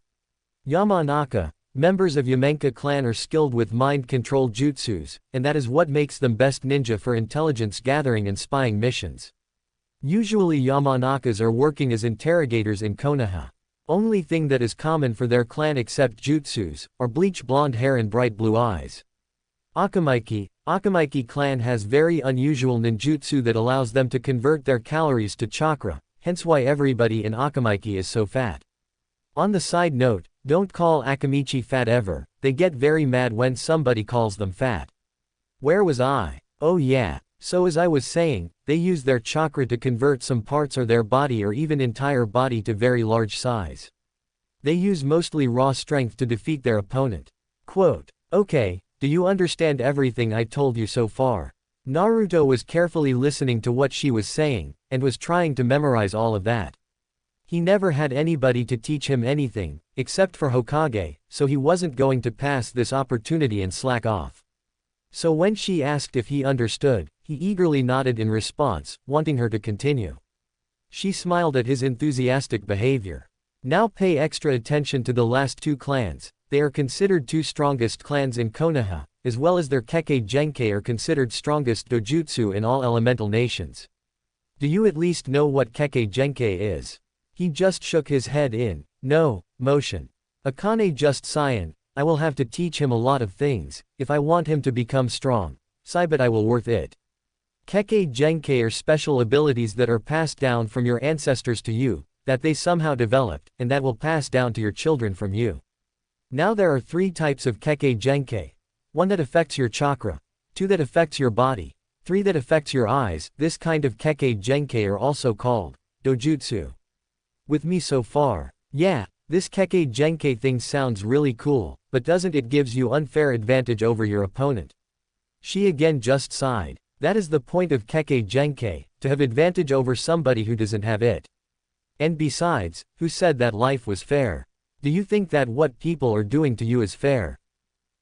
Yamanaka, members of Yamenka clan are skilled with mind control jutsus, and that is what makes them best ninja for intelligence gathering and spying missions. Usually Yamanakas are working as interrogators in Konoha. Only thing that is common for their clan except jutsus, are bleach blonde hair and bright blue eyes. Akamaki clan has very unusual ninjutsu that allows them to convert their calories to chakra, hence why everybody in Akamaki is so fat. On the side note, don't call Akamichi fat ever, they get very mad when somebody calls them fat. Where was I? Oh yeah, so as I was saying, they use their chakra to convert some parts of their body or even entire body to very large size. They use mostly raw strength to defeat their opponent. Quote, okay, do you understand everything I told you so far? Naruto was carefully listening to what she was saying, and was trying to memorize all of that. He never had anybody to teach him anything, except for Hokage, so he wasn't going to pass this opportunity and slack off. So when she asked if he understood, he eagerly nodded in response, wanting her to continue. She smiled at his enthusiastic behavior. Now pay extra attention to the last two clans. They are considered two strongest clans in Konoha, as well as their Kekkei Genkei are considered strongest dojutsu in all elemental nations. Do you at least know what Kekkei Genkei is? He just shook his head in no motion. Akane just sighing, I will have to teach him a lot of things, if I want him to become strong. Sigh, but I will worth it. Kekkei Genkei are special abilities that are passed down from your ancestors to you, that they somehow developed, and that will pass down to your children from you. Now there are three types of Kekkei Genkei. One that affects your chakra, two that affects your body, three that affects your eyes. This kind of Kekkei Genkei are also called dojutsu. With me so far, yeah, this Kekkei Genkei thing sounds really cool, but doesn't it gives you unfair advantage over your opponent? She again just sighed. That is the point of Kekkei Genkei, to have advantage over somebody who doesn't have it. And besides, who said that life was fair? Do you think that what people are doing to you is fair?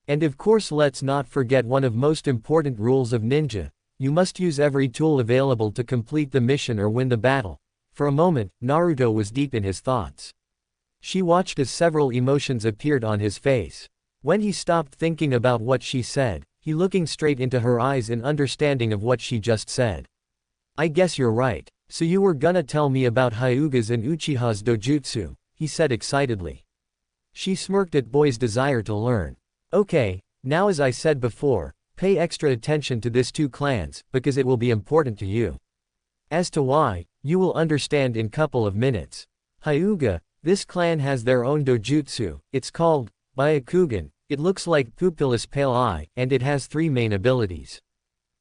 And of course, let's not forget one of most important rules of ninja. You must use every tool available to complete the mission or win the battle. For a moment, Naruto was deep in his thoughts. She watched as several emotions appeared on his face. When he stopped thinking about what she said, he looking straight into her eyes in understanding of what she just said. I guess you're right. So you were gonna tell me about Hyuga's and Uchiha's dojutsu, he said excitedly. She smirked at boy's desire to learn. Okay, now as I said before, pay extra attention to these two clans, because it will be important to you. As to why, you will understand in couple of minutes. Hyuga, this clan has their own dojutsu, it's called Byakugan. It looks like pupilless pale eye, and it has three main abilities.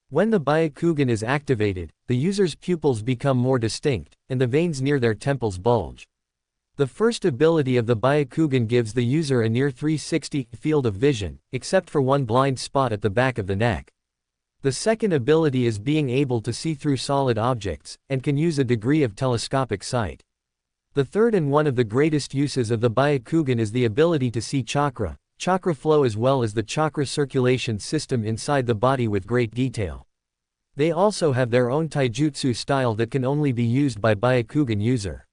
When the Byakugan is activated, the user's pupils become more distinct, and the veins near their temples bulge. The first ability of the Byakugan gives the user a near 360 field of vision, except for one blind spot at the back of the neck. The second ability is being able to see through solid objects, and can use a degree of telescopic sight. The third and one of the greatest uses of the Byakugan is the ability to see chakra flow as well as the chakra circulation system inside the body with great detail. They also have their own taijutsu style that can only be used by Byakugan user.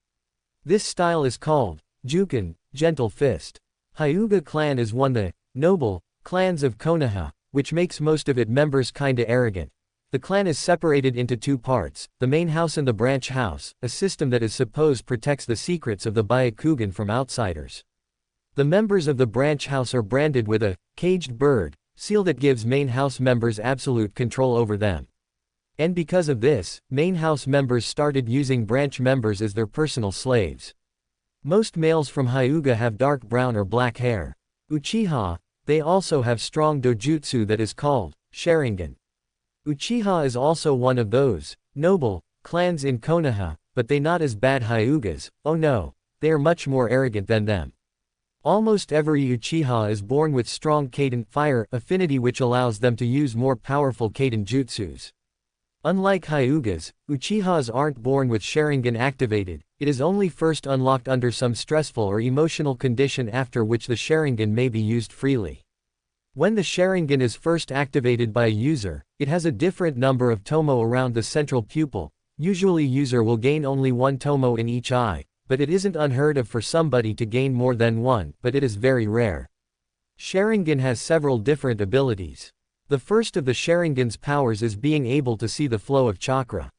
This style is called Juken, Gentle Fist. Hyuga clan is one of the noble clans of Konoha, which makes most of its members kinda arrogant. The clan is separated into two parts, the main house and the branch house, a system that is supposed protects the secrets of the Byakugan from outsiders. The members of the branch house are branded with a caged bird seal that gives main house members absolute control over them. And because of this, main house members started using branch members as their personal slaves. Most males from Hyuga have dark brown or black hair. Uchiha, they also have strong dojutsu that is called Sharingan. Uchiha is also one of those noble clans in Konoha, but they not as bad Hyugas. Oh no, they are much more arrogant than them. Almost every Uchiha is born with strong Kaiden fire affinity which allows them to use more powerful Kaiden jutsus. Unlike Hyugas, Uchihas aren't born with Sharingan activated, it is only first unlocked under some stressful or emotional condition after which the Sharingan may be used freely. When the Sharingan is first activated by a user, it has a different number of tomo around the central pupil. Usually user will gain only one tomo in each eye, but it isn't unheard of for somebody to gain more than one, but it is very rare. Sharingan has several different abilities. The first of the Sharingan's powers is being able to see the flow of chakra.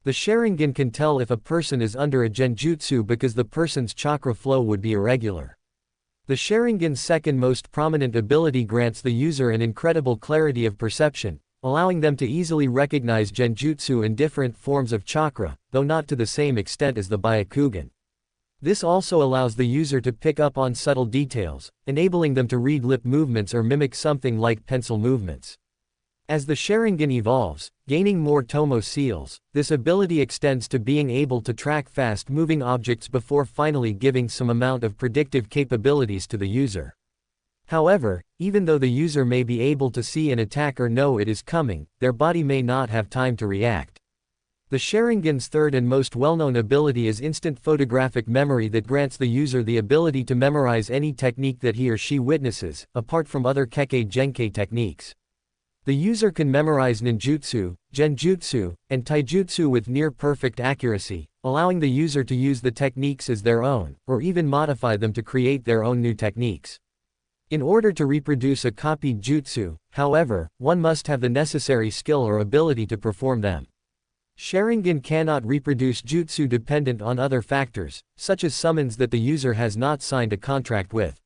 The Sharingan can tell if a person is under a genjutsu because the person's chakra flow would be irregular. The Sharingan's second most prominent ability grants the user an incredible clarity of perception, allowing them to easily recognize genjutsu in different forms of chakra, though not to the same extent as the Byakugan. This also allows the user to pick up on subtle details, enabling them to read lip movements or mimic something like pencil movements. As the Sharingan evolves, gaining more tomo seals, this ability extends to being able to track fast-moving objects before finally giving some amount of predictive capabilities to the user. However, even though the user may be able to see an attack or know it is coming, their body may not have time to react. The Sharingan's third and most well-known ability is instant photographic memory that grants the user the ability to memorize any technique that he or she witnesses, apart from other Kekkei Genkai techniques. The user can memorize ninjutsu, genjutsu, and taijutsu with near-perfect accuracy, allowing the user to use the techniques as their own, or even modify them to create their own new techniques. In order to reproduce a copied jutsu, however, one must have the necessary skill or ability to perform them. Sharingan cannot reproduce jutsu dependent on other factors, such as summons that the user has not signed a contract with.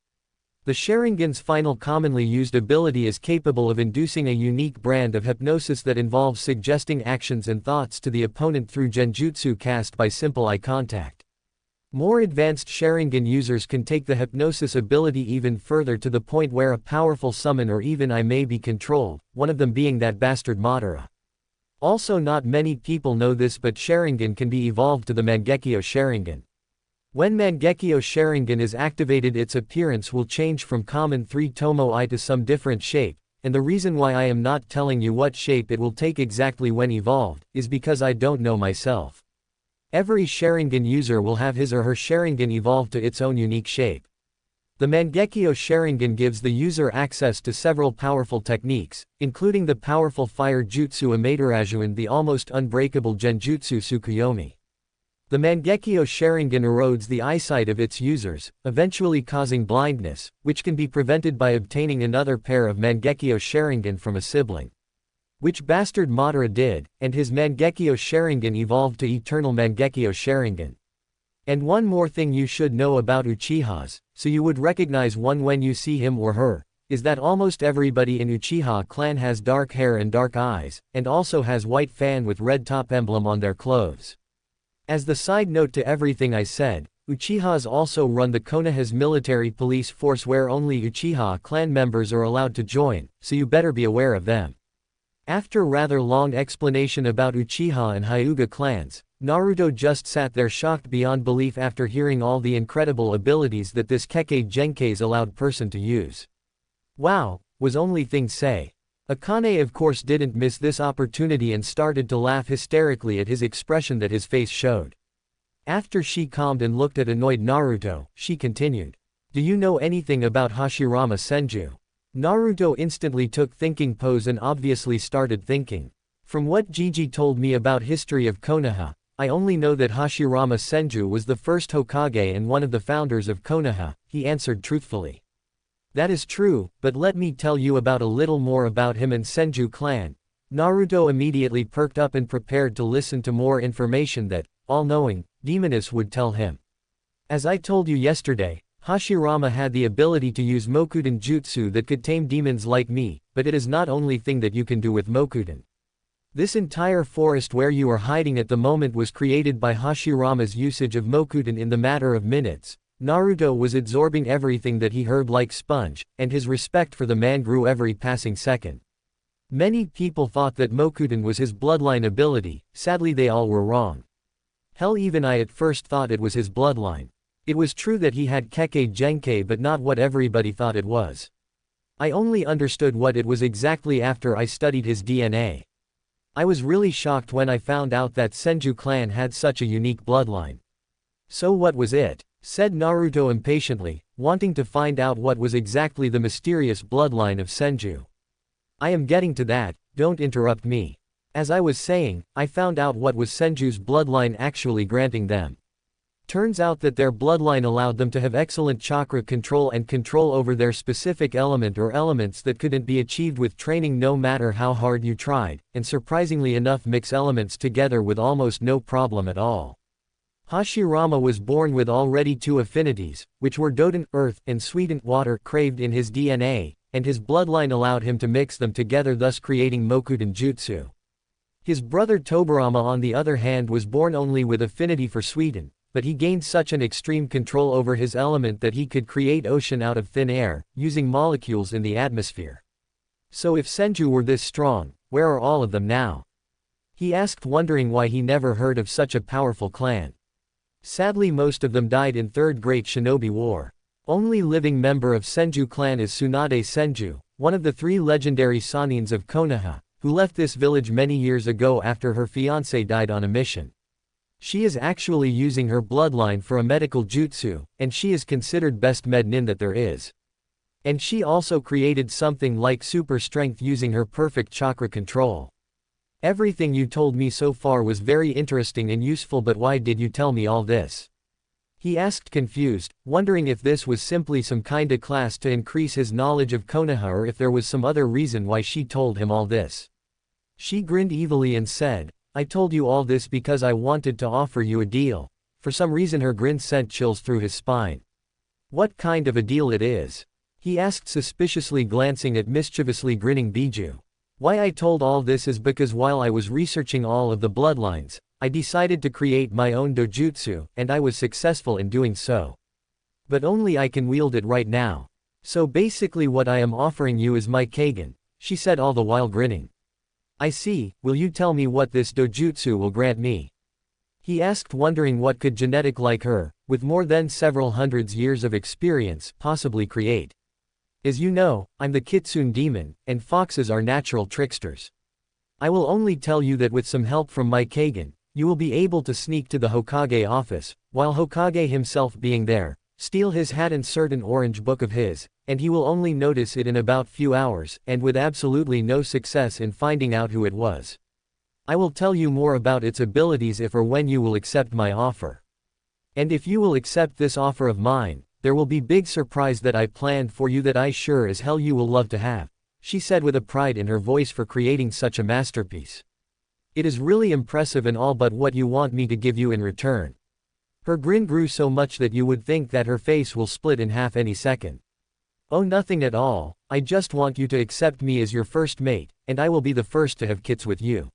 The Sharingan's final commonly used ability is capable of inducing a unique brand of hypnosis that involves suggesting actions and thoughts to the opponent through genjutsu cast by simple eye contact. More advanced Sharingan users can take the hypnosis ability even further to the point where a powerful summon or even eye may be controlled, one of them being that bastard Madara. Also, not many people know this, but Sharingan can be evolved to the Mangekyo Sharingan. When Mangekyo Sharingan is activated, its appearance will change from common 3 tomo eye to some different shape, and the reason why I am not telling you what shape it will take exactly when evolved, is because I don't know myself. Every Sharingan user will have his or her Sharingan evolved to its own unique shape. The Mangekyo Sharingan gives the user access to several powerful techniques, including the powerful fire jutsu Amaterasu and the almost unbreakable genjutsu Tsukuyomi. The Mangekyo Sharingan erodes the eyesight of its users, eventually causing blindness, which can be prevented by obtaining another pair of Mangekyo Sharingan from a sibling. Which bastard Madara did, and his Mangekyo Sharingan evolved to Eternal Mangekyo Sharingan. And one more thing you should know about Uchihas, so you would recognize one when you see him or her, is that almost everybody in Uchiha clan has dark hair and dark eyes, and also has white fan with red top emblem on their clothes. As the side note to everything I said, Uchihas also run the Konoha's military police force where only Uchiha clan members are allowed to join, so you better be aware of them. After rather long explanation about Uchiha and Hyuga clans, Naruto just sat there shocked beyond belief after hearing all the incredible abilities that this Kekkei Genkai's allowed person to use. Wow, was only things say. Akane of course didn't miss this opportunity and started to laugh hysterically at his expression that his face showed. After she calmed and looked at annoyed Naruto, she continued. Do you know anything about Hashirama Senju? Naruto instantly took thinking pose and obviously started thinking. From what Gigi told me about history of Konoha, I only know that Hashirama Senju was the first Hokage and one of the founders of Konoha, he answered truthfully. That is true, but let me tell you about a little more about him and Senju clan. Naruto immediately perked up and prepared to listen to more information that, all-knowing, Demoness would tell him. As I told you yesterday, Hashirama had the ability to use Mokuden Jutsu that could tame demons like me, but it is not only thing that you can do with Mokuden. This entire forest where you are hiding at the moment was created by Hashirama's usage of Mokuden in the matter of minutes, Naruto was absorbing everything that he heard like sponge, and his respect for the man grew every passing second. Many people thought that Mokuten was his bloodline ability, sadly they all were wrong. Hell, even I at first thought it was his bloodline. It was true that he had Kekkei Genkei, but not what everybody thought it was. I only understood what it was exactly after I studied his DNA. I was really shocked when I found out that Senju clan had such a unique bloodline. So what was it? Said Naruto impatiently, wanting to find out what was exactly the mysterious bloodline of Senju. I am getting to that, don't interrupt me. As I was saying, I found out what was Senju's bloodline actually granting them. Turns out that their bloodline allowed them to have excellent chakra control and control over their specific element or elements that couldn't be achieved with training no matter how hard you tried, and surprisingly enough mix elements together with almost no problem at all. Hashirama was born with already two affinities, which were Doten, earth, and Suiten, water, craved in his DNA, and his bloodline allowed him to mix them together, thus creating Mokuten Jutsu. His brother Tobarama on the other hand was born only with affinity for Suiten, but he gained such an extreme control over his element that he could create ocean out of thin air, using molecules in the atmosphere. So if Senju were this strong, where are all of them now? He asked, wondering why he never heard of such a powerful clan. Sadly, most of them died in Third Great Shinobi War. Only living member of Senju clan is Tsunade Senju, one of the three legendary Sanins of Konoha, who left this village many years ago after her fiancé died on a mission. She is actually using her bloodline for a medical jutsu, and she is considered best mednin that there is. And she also created something like super strength using her perfect chakra control. Everything you told me so far was very interesting and useful, but why did you tell me all this? He asked, confused, wondering if this was simply some kinda class to increase his knowledge of Konoha or if there was some other reason why she told him all this. She grinned evilly and said, I told you all this because I wanted to offer you a deal. For some reason her grin sent chills through his spine. What kind of a deal it is? He asked, suspiciously glancing at mischievously grinning Biju. Why I told all this is because while I was researching all of the bloodlines, I decided to create my own dojutsu, and I was successful in doing so. But only I can wield it right now. So basically what I am offering you is my Kagen, she said, all the while grinning. I see, will you tell me what this dojutsu will grant me? He asked, wondering what could genetic like her, with more than several hundreds years of experience, possibly create. As you know, I'm the Kitsune demon, and foxes are natural tricksters. I will only tell you that with some help from my Kagen, you will be able to sneak to the Hokage office, while Hokage himself being there, steal his hat, insert an orange book of his, and he will only notice it in about few hours, and with absolutely no success in finding out who it was. I will tell you more about its abilities if or when you will accept my offer. And if you will accept this offer of mine, there will be big surprise that I planned for you that I sure as hell you will love to have, she said with a pride in her voice for creating such a masterpiece. It is really impressive and all, but what you want me to give you in return? Her grin grew so much that you would think that her face will split in half any second. Oh, nothing at all, I just want you to accept me as your first mate, and I will be the first to have kits with you.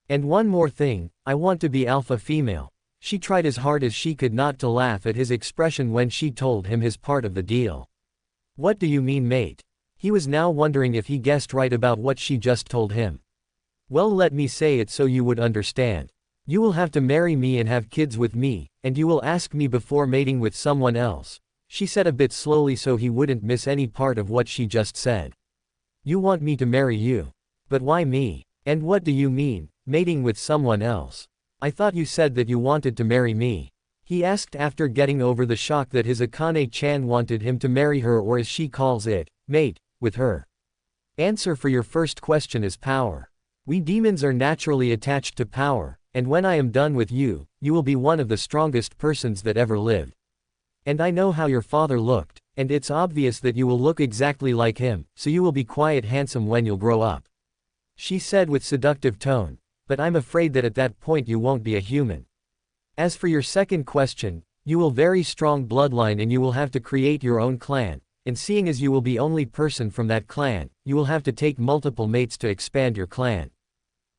And one more thing, I want to be alpha female. She tried as hard as she could not to laugh at his expression when she told him his part of the deal. What do you mean, mate? He was now wondering if he guessed right about what she just told him. Well, let me say it so you would understand. You will have to marry me and have kids with me, and you will ask me before mating with someone else, she said a bit slowly so he wouldn't miss any part of what she just said. You want me to marry you? But why me? And what do you mean, mating with someone else? I thought you said that you wanted to marry me. He asked after getting over the shock that his Akane-chan wanted him to marry her, or as she calls it, mate, with her. Answer for your first question is power. We demons are naturally attached to power, and when I am done with you, you will be one of the strongest persons that ever lived. And I know how your father looked, and it's obvious that you will look exactly like him, so you will be quiet handsome when you'll grow up. She said with seductive tone. But I'm afraid that at that point you won't be a human. As for your second question, you will very strong bloodline and you will have to create your own clan, and seeing as you will be only person from that clan, you will have to take multiple mates to expand your clan.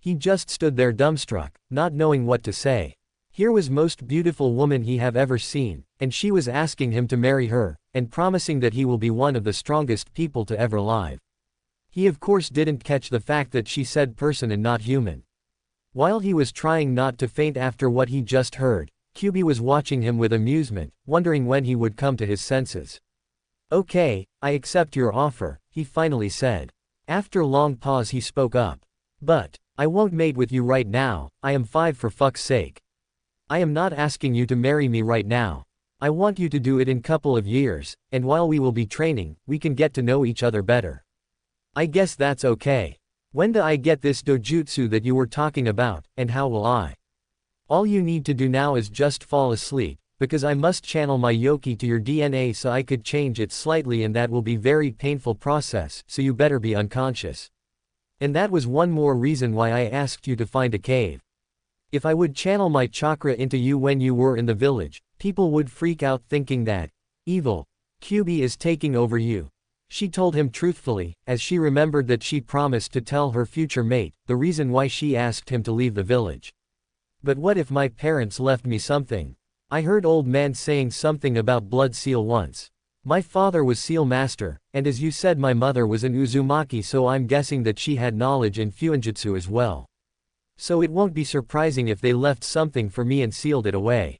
He just stood there dumbstruck, not knowing what to say. Here was most beautiful woman he have ever seen, and she was asking him to marry her, and promising that he will be one of the strongest people to ever live. He of course didn't catch the fact that she said person and not human. While he was trying not to faint after what he just heard, Kyuubi was watching him with amusement, wondering when he would come to his senses. Okay, I accept your offer, he finally said. After long pause he spoke up. But, I won't mate with you right now, I am 5 for fuck's sake. I am not asking you to marry me right now. I want you to do it in couple of years, and while we will be training, we can get to know each other better. I guess that's okay. When do I get this dojutsu that you were talking about, and how will I? All you need to do now is just fall asleep, because I must channel my yoki to your DNA so I could change it slightly, and that will be very painful process, so you better be unconscious. And that was one more reason why I asked you to find a cave. If I would channel my chakra into you when you were in the village, people would freak out thinking that evil Kyuubi is taking over you. She told him truthfully, as she remembered that she promised to tell her future mate the reason why she asked him to leave the village. But what if my parents left me something? I heard old man saying something about blood seal once. My father was seal master, and as you said my mother was an Uzumaki, so I'm guessing that she had knowledge in Fuinjutsu as well. So it won't be surprising if they left something for me and sealed it away.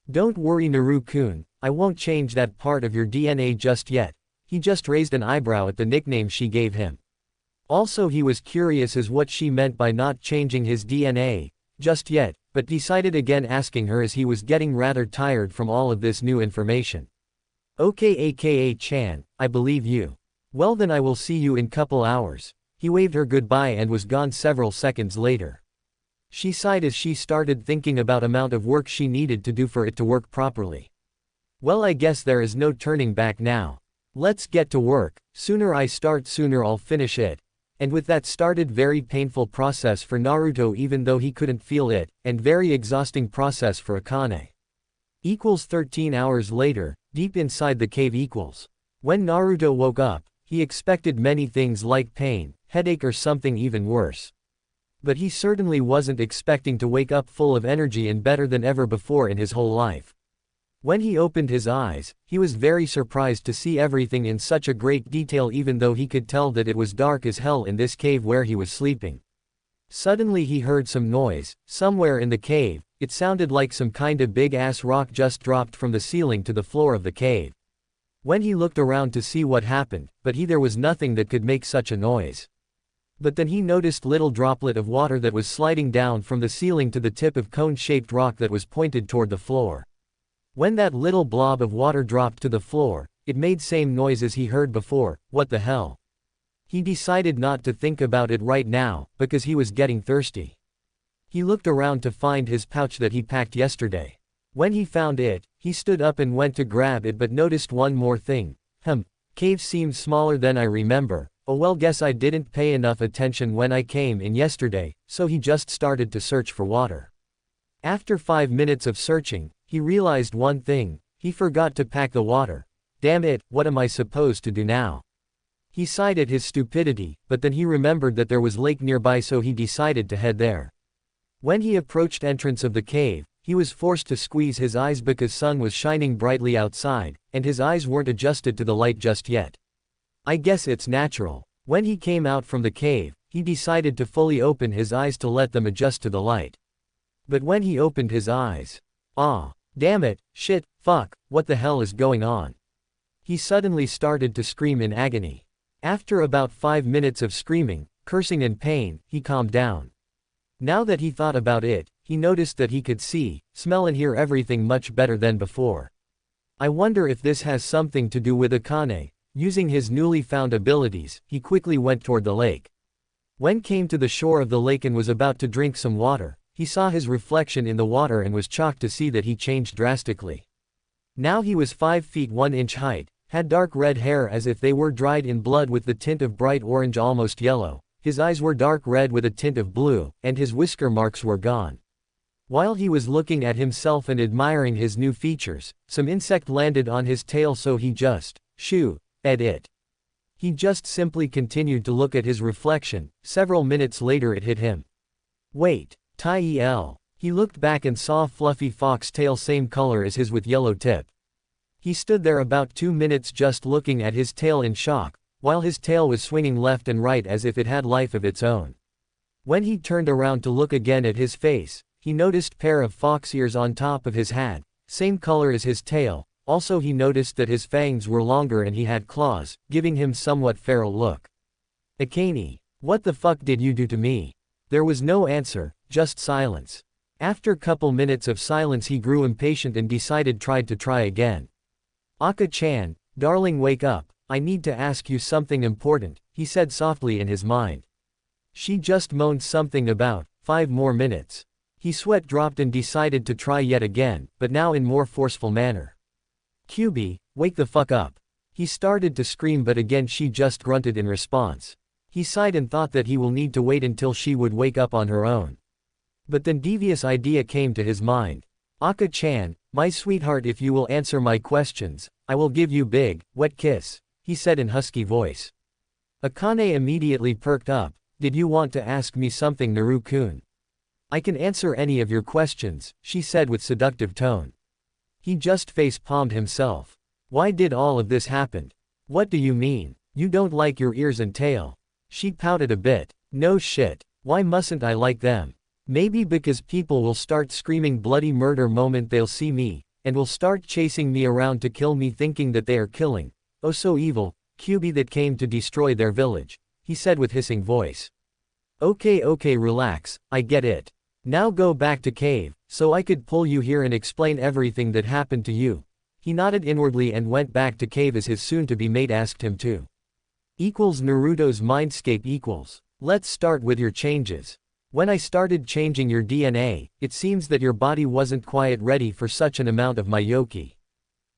Don't worry Naru-kun, I won't change that part of your DNA just yet. He just raised an eyebrow at the nickname she gave him. Also he was curious as what she meant by not changing his DNA, just yet, but decided again asking her as he was getting rather tired from all of this new information. Okay aka Chan, I believe you. Well then I will see you in couple hours. He waved her goodbye and was gone several seconds later. She sighed as she started thinking about amount of work she needed to do for it to work properly. Well I guess there is no turning back now. Let's get to work, sooner I start sooner I'll finish it. And with that started very painful process for Naruto even though he couldn't feel it, and very exhausting process for Akane. 13 hours later, deep inside the cave. When Naruto woke up, he expected many things like pain, headache or something even worse. But he certainly wasn't expecting to wake up full of energy and better than ever before in his whole life. When he opened his eyes, he was very surprised to see everything in such a great detail even though he could tell that it was dark as hell in this cave where he was sleeping. Suddenly he heard some noise, somewhere in the cave. It sounded like some kinda big ass rock just dropped from the ceiling to the floor of the cave. When he looked around to see what happened, but there was nothing that could make such a noise. But then he noticed little droplet of water that was sliding down from the ceiling to the tip of cone-shaped rock that was pointed toward the floor. When that little blob of water dropped to the floor, it made same noise as he heard before. What the hell? He decided not to think about it right now, because he was getting thirsty. He looked around to find his pouch that he packed yesterday. When he found it, he stood up and went to grab it but noticed one more thing. Cave seems smaller than I remember. Oh well, guess I didn't pay enough attention when I came in yesterday, so he just started to search for water. After 5 minutes of searching, he realized one thing. He forgot to pack the water. Damn it, what am I supposed to do now? He sighed at his stupidity, but then he remembered that there was lake nearby, so he decided to head there. When he approached entrance of the cave, he was forced to squeeze his eyes because sun was shining brightly outside, and his eyes weren't adjusted to the light just yet. I guess it's natural. When he came out from the cave, he decided to fully open his eyes to let them adjust to the light. But when he opened his eyes, damn it, shit, fuck, what the hell is going on? He suddenly started to scream in agony. After about 5 minutes of screaming, cursing and pain, he calmed down. Now that he thought about it, he noticed that he could see, smell and hear everything much better than before. I wonder if this has something to do with Akane. Using his newly found abilities, he quickly went toward the lake. When came to the shore of the lake and was about to drink some water, he saw his reflection in the water and was shocked to see that he changed drastically. Now he was 5 feet 1 inch height, had dark red hair as if they were dried in blood with the tint of bright orange almost yellow, his eyes were dark red with a tint of blue, and his whisker marks were gone. While he was looking at himself and admiring his new features, some insect landed on his tail, so he just at it. He just simply continued to look at his reflection. Several minutes later it hit him. Wait, Tai-el. He looked back and saw a fluffy fox tail same color as his with yellow tip. He stood there about 2 minutes just looking at his tail in shock, while his tail was swinging left and right as if it had life of its own. When he turned around to look again at his face, he noticed pair of fox ears on top of his hat, same color as his tail. Also he noticed that his fangs were longer and he had claws, giving him somewhat feral look. Akane, what the fuck did you do to me? There was no answer, just silence. After couple minutes of silence he grew impatient and tried to try again. Aka-chan, darling, wake up, I need to ask you something important, he said softly in his mind. She just moaned something about 5 more minutes. He sweat dropped and decided to try yet again, but now in more forceful manner. Kyuubi, wake the fuck up. He started to scream but again she just grunted in response. He sighed and thought that he will need to wait until she would wake up on her own. But then devious idea came to his mind. Aka-chan, my sweetheart, if you will answer my questions, I will give you big, wet kiss, he said in husky voice. Akane immediately perked up. Did you want to ask me something, Naru-kun? I can answer any of your questions, she said with seductive tone. He just face-palmed himself. Why did all of this happen? What do you mean? You don't like your ears and tail? She pouted a bit. No shit. Why mustn't I like them? Maybe because people will start screaming bloody murder moment they'll see me, and will start chasing me around to kill me thinking that they are killing. Oh so evil, Kyuubi that came to destroy their village, he said with hissing voice. Okay, relax, I get it. Now go back to cave, so I could pull you here and explain everything that happened to you. He nodded inwardly and went back to cave as his soon-to-be mate asked him to. Naruto's mindscape. Let's start with your changes. When I started changing your DNA, it seems that your body wasn't quite ready for such an amount of my yoki.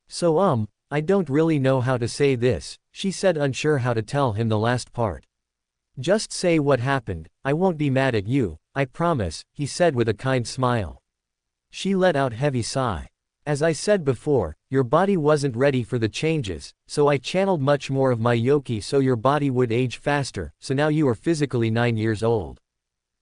So I don't really know how to say this, she said, unsure how to tell him the last part. Just say what happened, I won't be mad at you, I promise, he said with a kind smile. She let out heavy sigh. As I said before, your body wasn't ready for the changes, so I channeled much more of my yoki so your body would age faster, so now you are physically 9 years old.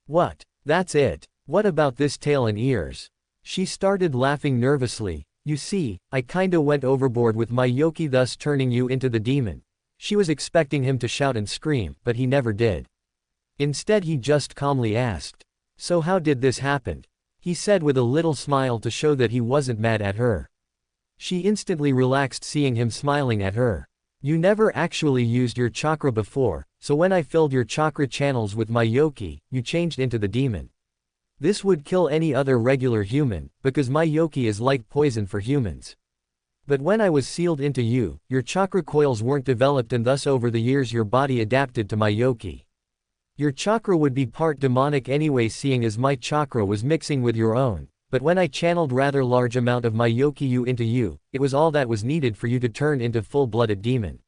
What? That's it? What about this tail and ears? She started laughing nervously. You see, I kinda went overboard with my yoki, thus turning you into the demon. She was expecting him to shout and scream, but he never did. Instead he just calmly asked. So how did this happen? He said with a little smile to show that he wasn't mad at her. She instantly relaxed seeing him smiling at her. You never actually used your chakra before, so when I filled your chakra channels with my yoki, you changed into the demon. This would kill any other regular human, because my yoki is like poison for humans. But when I was sealed into you, your chakra coils weren't developed and thus over the years your body adapted to my yoki. Your chakra would be part demonic anyway seeing as my chakra was mixing with your own, but when I channeled rather large amount of my yoki you into you, it was all that was needed for you to turn into full-blooded demon.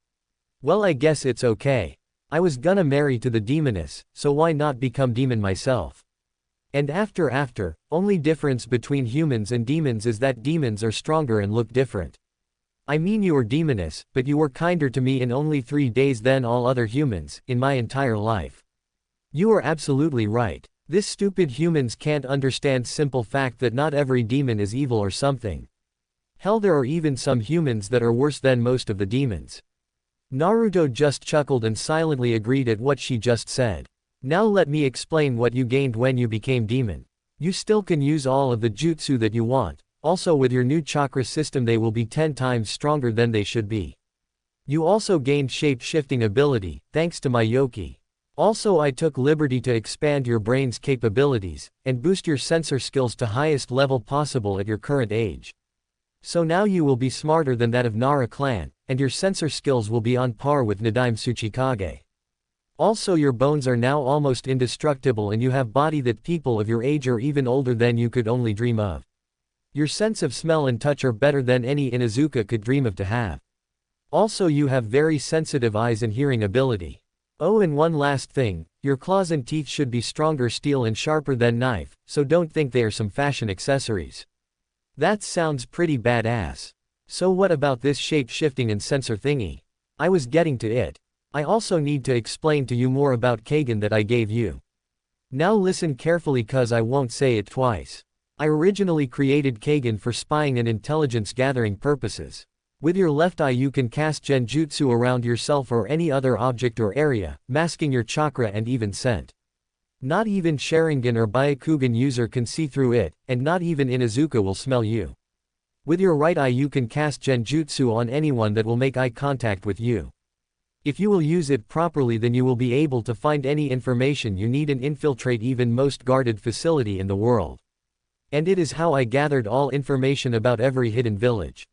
Well, I guess it's okay. I was gonna marry to the demoness, so why not become demon myself? And after, only difference between humans and demons is that demons are stronger and look different. I mean you were demoness, but you were kinder to me in only 3 days than all other humans, in my entire life. You are absolutely right. This stupid humans can't understand simple fact that not every demon is evil or something. Hell, there are even some humans that are worse than most of the demons. Naruto just chuckled and silently agreed at what she just said. Now let me explain what you gained when you became demon. You still can use all of the jutsu that you want, also with your new chakra system they will be 10 times stronger than they should be. You also gained shape-shifting ability, thanks to my yoki. Also I took liberty to expand your brain's capabilities, and boost your sensor skills to highest level possible at your current age. So now you will be smarter than that of Nara clan, and your sensor skills will be on par with Nadaime Tsuchikage. Also your bones are now almost indestructible and you have body that people of your age or even older than you could only dream of. Your sense of smell and touch are better than any Inuzuka could dream of to have. Also you have very sensitive eyes and hearing ability. Oh, and one last thing, your claws and teeth should be stronger steel and sharper than knife, so don't think they are some fashion accessories. That sounds pretty badass. So what about this shape-shifting and sensor thingy? I was getting to it. I also need to explain to you more about Kagen that I gave you. Now listen carefully cause I won't say it twice. I originally created Kagen for spying and intelligence gathering purposes. With your left eye you can cast genjutsu around yourself or any other object or area, masking your chakra and even scent. Not even Sharingan or Byakugan user can see through it, and not even Inuzuka will smell you. With your right eye you can cast genjutsu on anyone that will make eye contact with you. If you will use it properly, then you will be able to find any information you need and infiltrate even most guarded facility in the world. And it is how I gathered all information about every hidden village.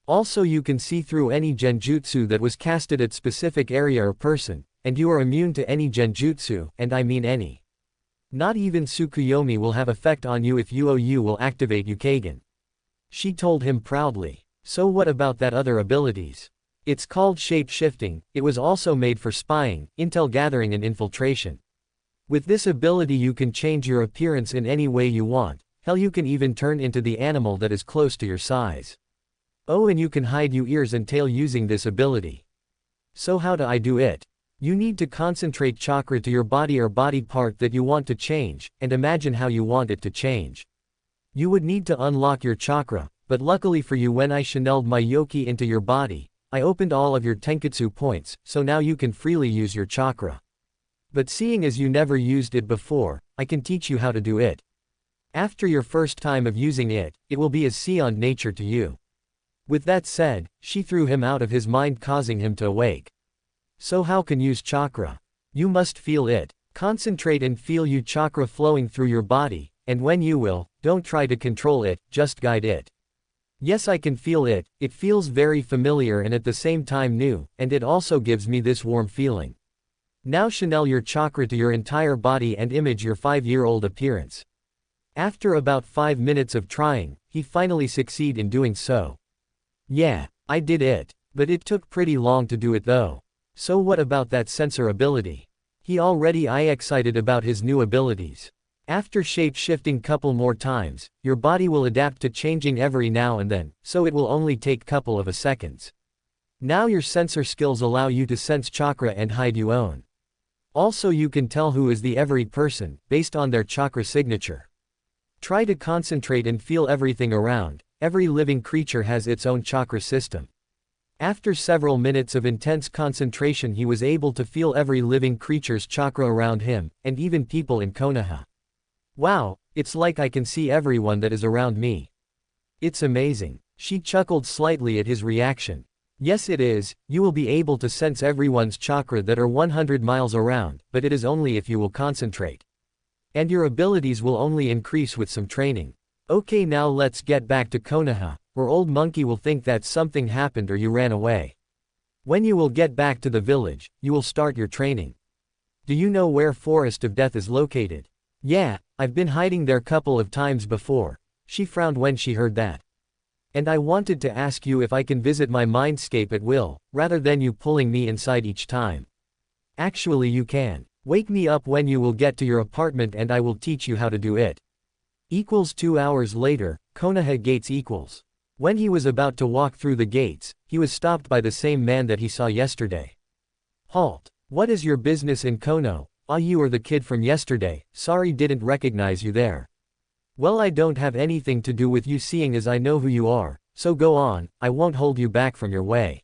Also you can see through any genjutsu that was casted at specific area or person, and you are immune to any genjutsu, and I mean any. Not even Tsukuyomi will have effect on you if you will activate Yukagen. She told him proudly. So what about that other abilities? It's called shape-shifting, it was also made for spying, intel gathering and infiltration. With this ability you can change your appearance in any way you want, hell you can even turn into the animal that is close to your size. Oh, and you can hide your ears and tail using this ability. So how do I do it? You need to concentrate chakra to your body or body part that you want to change, and imagine how you want it to change. You would need to unlock your chakra, but luckily for you when I channeled my yoki into your body, I opened all of your tenketsu points, so now you can freely use your chakra. But seeing as you never used it before, I can teach you how to do it. After your first time of using it, it will be as beyond nature to you. With that said, she threw him out of his mind, causing him to awake. So how can use chakra? You must feel it. Concentrate and feel your chakra flowing through your body, and when you will, don't try to control it, just guide it. Yes, I can feel it, it feels very familiar and at the same time new, and it also gives me this warm feeling. Now channel your chakra to your entire body and image your 5-year-old appearance. After about 5 minutes of trying, he finally succeeded in doing so. Yeah, I did it, but it took pretty long to do it though. So what about that sensor ability? He already excited about his new abilities. After shape-shifting couple more times, your body will adapt to changing every now and then, so it will only take couple of seconds. Now your sensor skills allow you to sense chakra and hide your own. Also you can tell who is the every person, based on their chakra signature. Try to concentrate and feel everything around, every living creature has its own chakra system. After several minutes of intense concentration he was able to feel every living creature's chakra around him, and even people in Konoha. Wow, it's like I can see everyone that is around me. It's amazing. She chuckled slightly at his reaction. Yes it is, you will be able to sense everyone's chakra that are 100 miles around, but it is only if you will concentrate. And your abilities will only increase with some training. Okay, now let's get back to Konoha, where old monkey will think that something happened or you ran away. When you will get back to the village, you will start your training. Do you know where Forest of Death is located? Yeah, I've been hiding there couple of times before. She frowned when she heard that. And I wanted to ask you if I can visit my mindscape at will, rather than you pulling me inside each time. Actually you can. Wake me up when you will get to your apartment and I will teach you how to do it. 2 hours later, Konoha gates equals. When he was about to walk through the gates, he was stopped by the same man that he saw yesterday. Halt. What is your business in Kono? You are the kid from yesterday, sorry didn't recognize you there. Well, I don't have anything to do with you seeing as I know who you are, so go on, I won't hold you back from your way.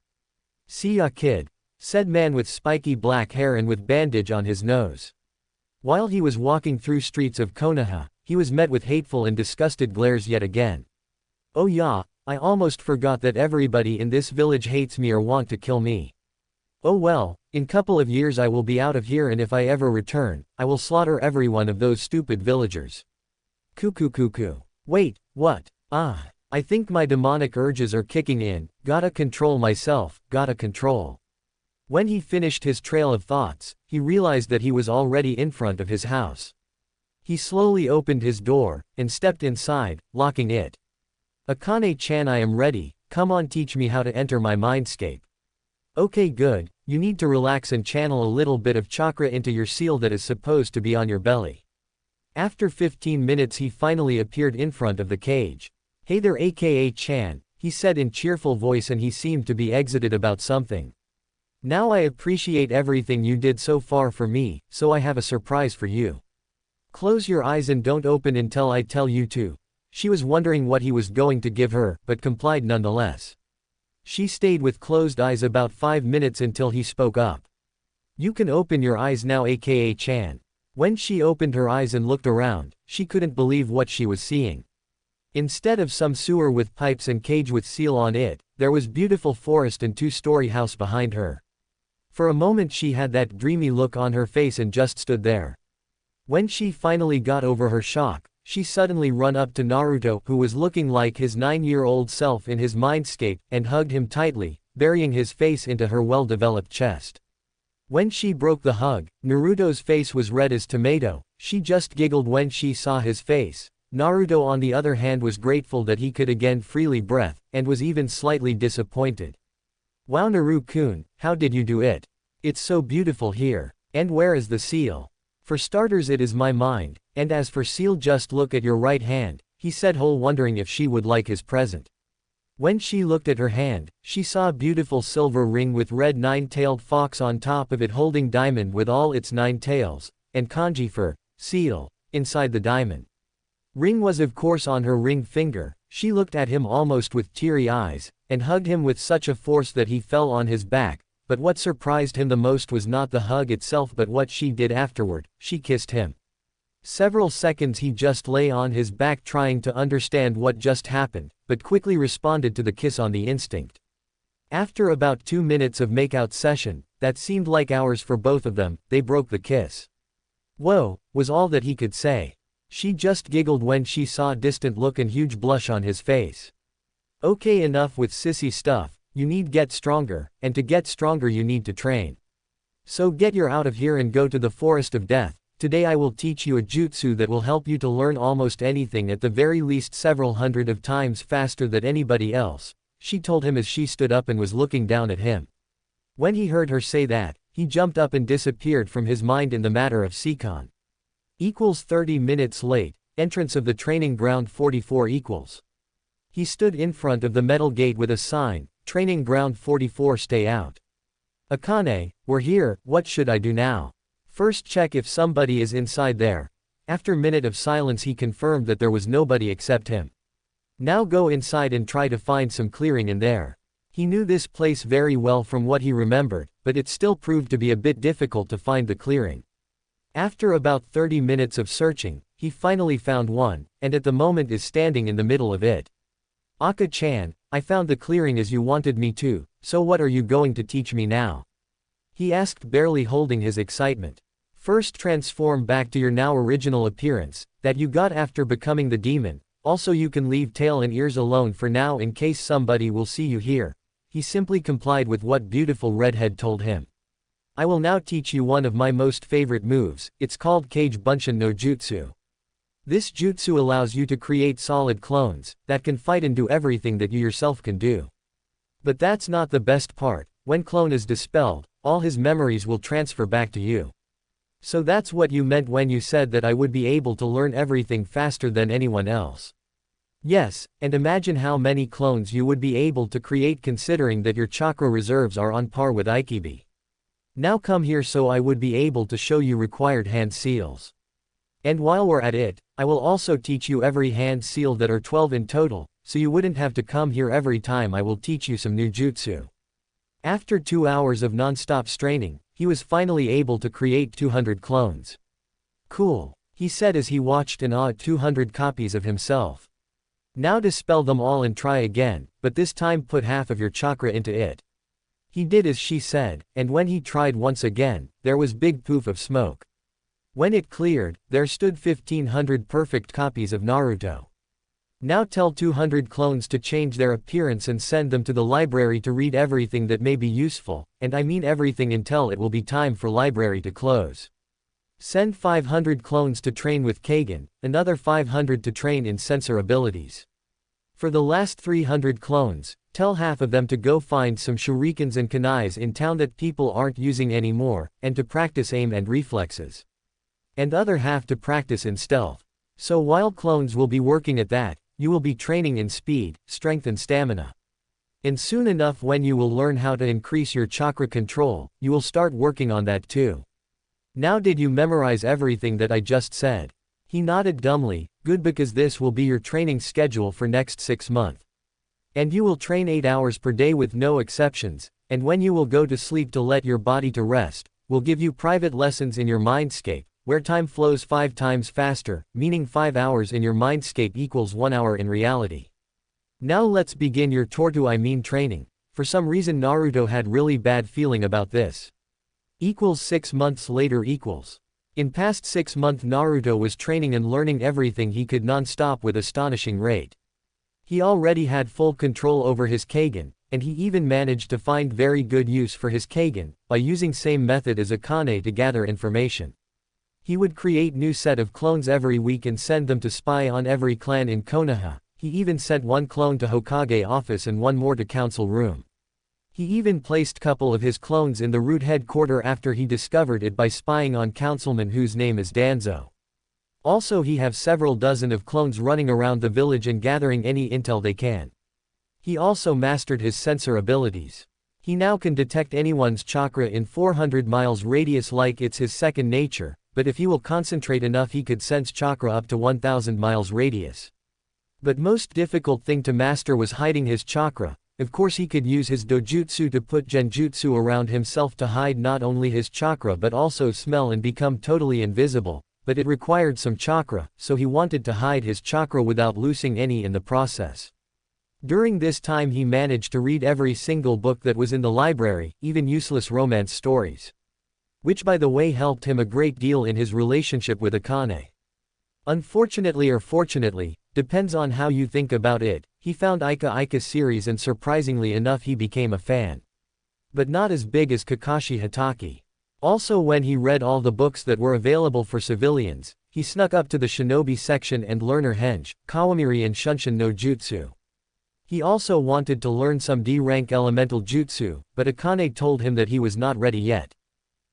See ya kid, said man with spiky black hair and with bandage on his nose. While he was walking through streets of Konoha, he was met with hateful and disgusted glares yet again. Oh yeah, I almost forgot that everybody in this village hates me or want to kill me. Oh well, in couple of years I will be out of here and if I ever return, I will slaughter every one of those stupid villagers. Cuckoo. Wait, what? I think my demonic urges are kicking in, gotta control myself, gotta control. When he finished his trail of thoughts, he realized that he was already in front of his house. He slowly opened his door, and stepped inside, locking it. Akane-chan, I am ready, come on teach me how to enter my mindscape. Okay good, you need to relax and channel a little bit of chakra into your seal that is supposed to be on your belly. After 15 minutes he finally appeared in front of the cage. Hey there aka Chan, he said in cheerful voice and he seemed to be excited about something. Now I appreciate everything you did so far for me, so I have a surprise for you. Close your eyes and don't open until I tell you to. She was wondering what he was going to give her, but complied nonetheless. She stayed with closed eyes about 5 minutes until he spoke up. "You can open your eyes now, aka Chan." When she opened her eyes and looked around, she couldn't believe what she was seeing. Instead of some sewer with pipes and cage with seal on it, there was beautiful forest and two-story house behind her. For a moment she had that dreamy look on her face and just stood there. When she finally got over her shock, she suddenly ran up to Naruto, who was looking like his 9-year-old self in his mindscape, and hugged him tightly, burying his face into her well-developed chest. When she broke the hug, Naruto's face was red as tomato. She just giggled when she saw his face. Naruto on the other hand was grateful that he could again freely breathe, and was even slightly disappointed. "Wow, Naru-kun, how did you do it? It's so beautiful here. And where is the seal?" "For starters it is my mind, and as for seal just look at your right hand," he said, wondering if she would like his present. When she looked at her hand, she saw a beautiful silver ring with red 9-tailed fox on top of it holding diamond with all its 9 tails, and kanji for seal inside the diamond. Ring was of course on her ring finger. She looked at him almost with teary eyes, and hugged him with such a force that he fell on his back, but what surprised him the most was not the hug itself but what she did afterward. She kissed him. Several seconds he just lay on his back trying to understand what just happened, but quickly responded to the kiss on the instinct. After about 2 minutes of makeout session, that seemed like hours for both of them, they broke the kiss. "Whoa," was all that he could say. She just giggled when she saw a distant look and huge blush on his face. "Okay, enough with sissy stuff, you need get stronger, and to get stronger you need to train. So get your out of here and go to the forest of death. Today I will teach you a jutsu that will help you to learn almost anything at the very least several hundred of times faster than anybody else," she told him as she stood up and was looking down at him. When he heard her say that, he jumped up and disappeared from his mind in the matter of Seikon. 30 minutes late, entrance of the training ground 44 equals. He stood in front of the metal gate with a sign, training ground 44 stay out. "Akane, we're here, what should I do now?" "First check if somebody is inside there." After a minute of silence he confirmed that there was nobody except him. "Now go inside and try to find some clearing in there." He knew this place very well from what he remembered, but it still proved to be a bit difficult to find the clearing. After about 30 minutes of searching, he finally found one, and at the moment is standing in the middle of it. "Aka-chan, I found the clearing as you wanted me to, so what are you going to teach me now?" he asked, barely holding his excitement. "First transform back to your now original appearance, that you got after becoming the demon, also you can leave tail and ears alone for now in case somebody will see you here." He simply complied with what beautiful redhead told him. "I will now teach you one of my most favorite moves, it's called Kage Bunshin no Jutsu. This jutsu allows you to create solid clones, that can fight and do everything that you yourself can do. But that's not the best part, when clone is dispelled, all his memories will transfer back to you. So that's what you meant when you said that I would be able to learn everything faster than anyone else. Yes, and imagine how many clones you would be able to create considering that your chakra reserves are on par with Ikibi. Now come here so I would be able to show you required hand seals. And while we're at it, I will also teach you every hand seal that are 12 in total, so you wouldn't have to come here every time I will teach you some new jutsu." After 2 hours of non-stop straining, he was finally able to create 200 clones. "Cool," he said as he watched in awe at 200 copies of himself. "Now dispel them all and try again, but this time put half of your chakra into it." He did as she said, and when he tried once again, there was big poof of smoke. When it cleared, there stood 1500 perfect copies of Naruto. "Now tell 200 clones to change their appearance and send them to the library to read everything that may be useful, and I mean everything until it will be time for library to close. Send 500 clones to train with Kagen, another 500 to train in sensor abilities. For the last 300 clones, tell half of them to go find some shurikens and kunais in town that people aren't using anymore, and to practice aim and reflexes. And other half to practice in stealth. So while clones will be working at that, you will be training in speed, strength and stamina. And soon enough when you will learn how to increase your chakra control, you will start working on that too. Now did you memorize everything that I just said?" He nodded dumbly. Good, because this will be your training schedule for next 6 months. And you will train 8 hours per day with no exceptions, and when you will go to sleep to let your body to rest, we'll give you private lessons in your mindscape, where time flows 5 times faster, meaning 5 hours in your mindscape equals 1 hour in reality. Now let's begin your training. For some reason Naruto had really bad feeling about this. 6 months later . In past 6 months Naruto was training and learning everything he could non-stop with astonishing rate. He already had full control over his Kagen, and he even managed to find very good use for his Kagen, by using same method as Akane to gather information. He would create new set of clones every week and send them to spy on every clan in Konoha. He even sent one clone to Hokage office and one more to council room. He even placed couple of his clones in the root headquarter after he discovered it by spying on councilman whose name is Danzo. Also he have several dozen of clones running around the village and gathering any intel they can. He also mastered his sensor abilities. He now can detect anyone's chakra in 400 miles radius like it's his second nature, but if he will concentrate enough he could sense chakra up to 1000 miles radius. But most difficult thing to master was hiding his chakra. Of course he could use his dojutsu to put genjutsu around himself to hide not only his chakra but also smell and become totally invisible, but it required some chakra, so he wanted to hide his chakra without losing any in the process. During this time he managed to read every single book that was in the library, even useless romance stories. Which by the way helped him a great deal in his relationship with Akane. Unfortunately or fortunately, depends on how you think about it, he found Ika series and surprisingly enough he became a fan. But not as big as Kakashi Hatake. Also when he read all the books that were available for civilians, he snuck up to the shinobi section and learner henge, kawamiri and shunshin no jutsu. He also wanted to learn some D-rank elemental jutsu, but Akane told him that he was not ready yet.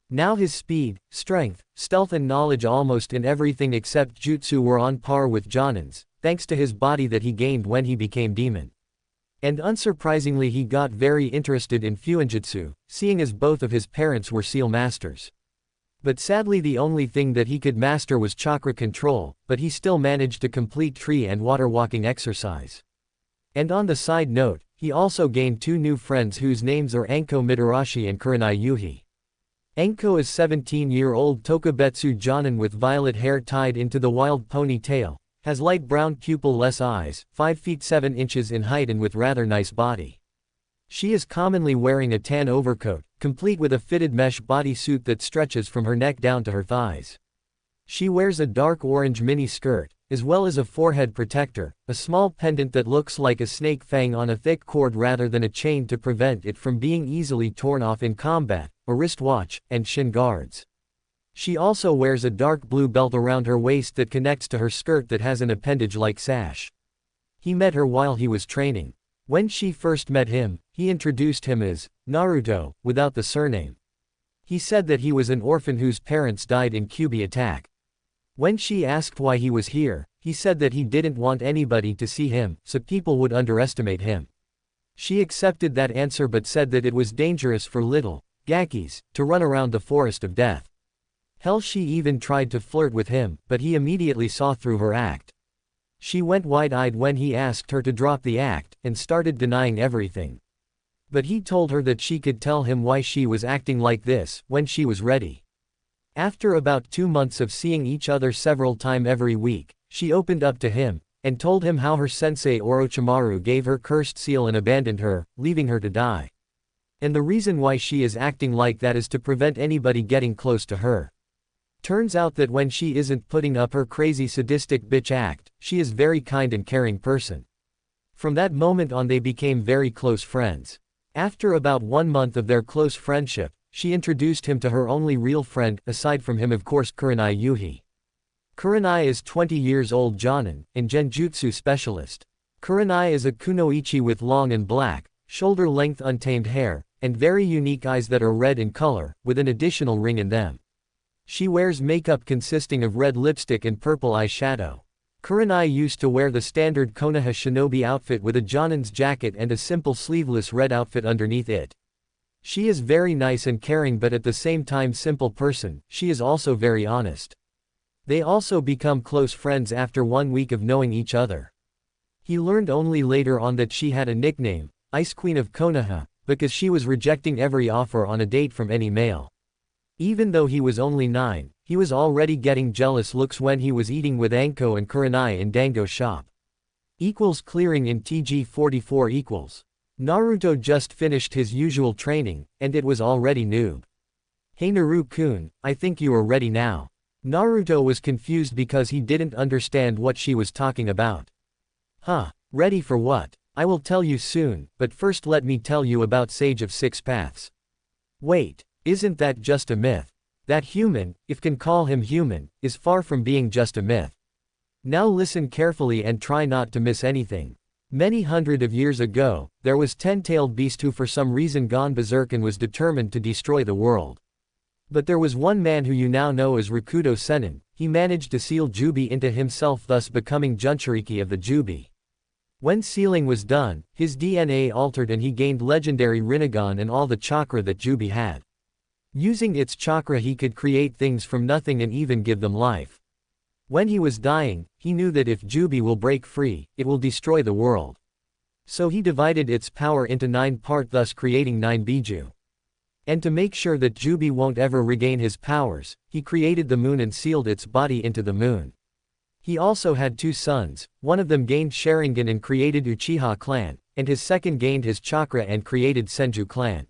Now his speed, strength, stealth and knowledge almost in everything except jutsu were on par with Jonin's, thanks to his body that he gained when he became demon. And unsurprisingly he got very interested in fuinjutsu, seeing as both of his parents were seal masters. But sadly the only thing that he could master was chakra control, but he still managed to complete tree and water walking exercise. And on the side note, he also gained 2 new friends whose names are Anko Mitarashi and Kurenai Yuhi. Anko is 17-year-old Tokubetsu Jonin with violet hair tied into the wild ponytail, has light brown pupil-less eyes, 5 feet 7 inches in height and with rather nice body. She is commonly wearing a tan overcoat, complete with a fitted mesh bodysuit that stretches from her neck down to her thighs. She wears a dark orange mini skirt, as well as a forehead protector, a small pendant that looks like a snake fang on a thick cord rather than a chain to prevent it from being easily torn off in combat, a wristwatch, and shin guards. She also wears a dark blue belt around her waist that connects to her skirt that has an appendage-like sash. He met her while he was training. When she first met him, he introduced him as Naruto, without the surname. He said that he was an orphan whose parents died in Kyuubi attack. When she asked why he was here, he said that he didn't want anybody to see him, so people would underestimate him. She accepted that answer but said that it was dangerous for little Gakis to run around the forest of death. Hell, she even tried to flirt with him, but he immediately saw through her act. She went wide-eyed when he asked her to drop the act, and started denying everything. But he told her that she could tell him why she was acting like this, when she was ready. After about 2 months of seeing each other several times every week, she opened up to him, and told him how her sensei Orochimaru gave her cursed seal and abandoned her, leaving her to die. And the reason why she is acting like that is to prevent anybody getting close to her. Turns out that when she isn't putting up her crazy sadistic bitch act, she is very kind and caring person. From that moment on they became very close friends. After about 1 month of their close friendship, she introduced him to her only real friend, aside from him of course Kurenai Yuhi. Kurenai is 20 years old Jonin, and genjutsu specialist. Kurenai is a kunoichi with long and black, shoulder-length untamed hair, and very unique eyes that are red in color, with an additional ring in them. She wears makeup consisting of red lipstick and purple eyeshadow. Kurenai used to wear the standard Konoha shinobi outfit with a Jonin's jacket and a simple sleeveless red outfit underneath it. She is very nice and caring but at the same time simple person. She is also very honest. They also become close friends after 1 week of knowing each other. He learned only later on that she had a nickname, Ice Queen of Konoha, because she was rejecting every offer on a date from any male. Even though he was only 9, he was already getting jealous looks when he was eating with Anko and Kurenai in Dango's shop. Clearing in TG44 . Naruto just finished his usual training, and it was already noob. Hey Naru-kun, I think you are ready now. Naruto was confused because he didn't understand what she was talking about. Huh, ready for what? I will tell you soon, but first let me tell you about Sage of Six Paths. Wait, isn't that just a myth? That human, if can call him human, is far from being just a myth. Now listen carefully and try not to miss anything. Many hundred of years ago, there was ten-tailed beast who for some reason gone berserk and was determined to destroy the world. But there was one man who you now know as Rakudo Sennin. He managed to seal Kyuubi into himself, thus becoming Junchuriki of the Kyuubi. When sealing was done, his DNA altered and he gained legendary Rinnegan and all the chakra that Kyuubi had. Using its chakra he could create things from nothing and even give them life. When he was dying, he knew that if Kyuubi will break free, it will destroy the world. So he divided its power into 9 parts, thus creating 9 Biju. And to make sure that Kyuubi won't ever regain his powers, he created the moon and sealed its body into the moon. He also had 2 sons, one of them gained Sharingan and created Uchiha clan, and his second gained his chakra and created Senju clan.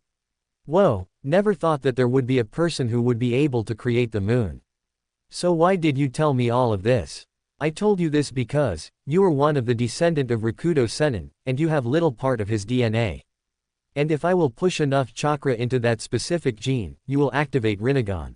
Whoa, never thought that there would be a person who would be able to create the moon. So why did you tell me all of this? I told you this because, you are one of the descendant of Rakudo Sennin, and you have little part of his DNA. And if I will push enough chakra into that specific gene, you will activate Rinnegan.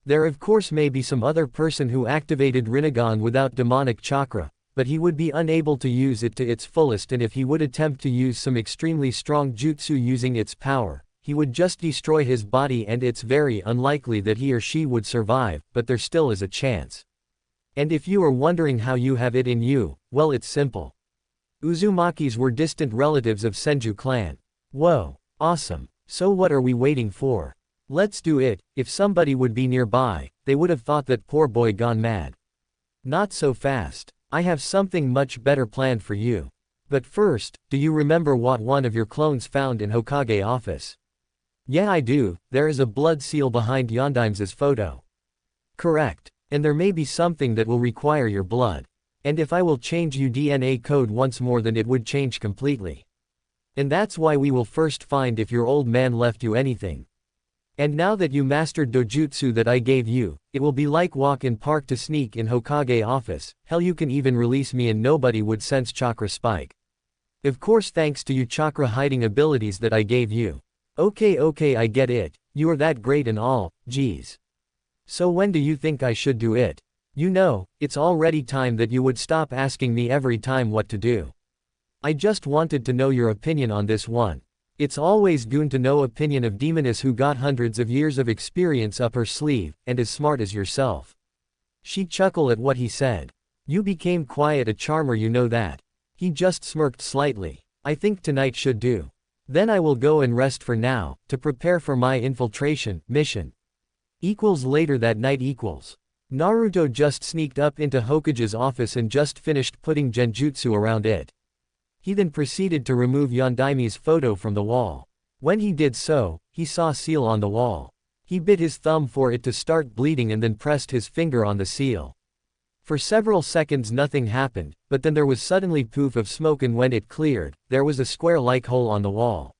There of course may be some other person who activated Rinnegan without demonic chakra, but he would be unable to use it to its fullest, and if he would attempt to use some extremely strong jutsu using its power, he would just destroy his body, and it's very unlikely that he or she would survive, but there still is a chance. And if you are wondering how you have it in you, well, it's simple. Uzumakis were distant relatives of Senju clan. Whoa, awesome. So what are we waiting for? Let's do it. If somebody would be nearby, they would have thought that poor boy gone mad. Not so fast. I have something much better planned for you. But first, do you remember what one of your clones found in Hokage office? Yeah, I do. There is a blood seal behind Yondaime's photo. Correct. And there may be something that will require your blood. And if I will change you DNA code once more, then it would change completely. And that's why we will first find if your old man left you anything. And now that you mastered dojutsu that I gave you, it will be like walk in park to sneak in Hokage office. Hell, you can even release me and nobody would sense chakra spike. Of course, thanks to you chakra hiding abilities that I gave you. Okay, I get it. You are that great and all, geez. So when do you think I should do it? You know, it's already time that you would stop asking me every time what to do. I just wanted to know your opinion on this one. It's always good to know opinion of demoness who got hundreds of years of experience up her sleeve, and as smart as yourself. She chuckled at what he said. You became quiet, a charmer, you know that. He just smirked slightly. I think tonight should do. Then I will go and rest for now, to prepare for my infiltration mission. Later that night. Naruto just sneaked up into Hokage's office and just finished putting genjutsu around it. He then proceeded to remove Yondaime's photo from the wall. When he did so, he saw a seal on the wall. He bit his thumb for it to start bleeding and then pressed his finger on the seal. For several seconds nothing happened, but then there was suddenly poof of smoke, and when it cleared, there was a square-like hole on the wall.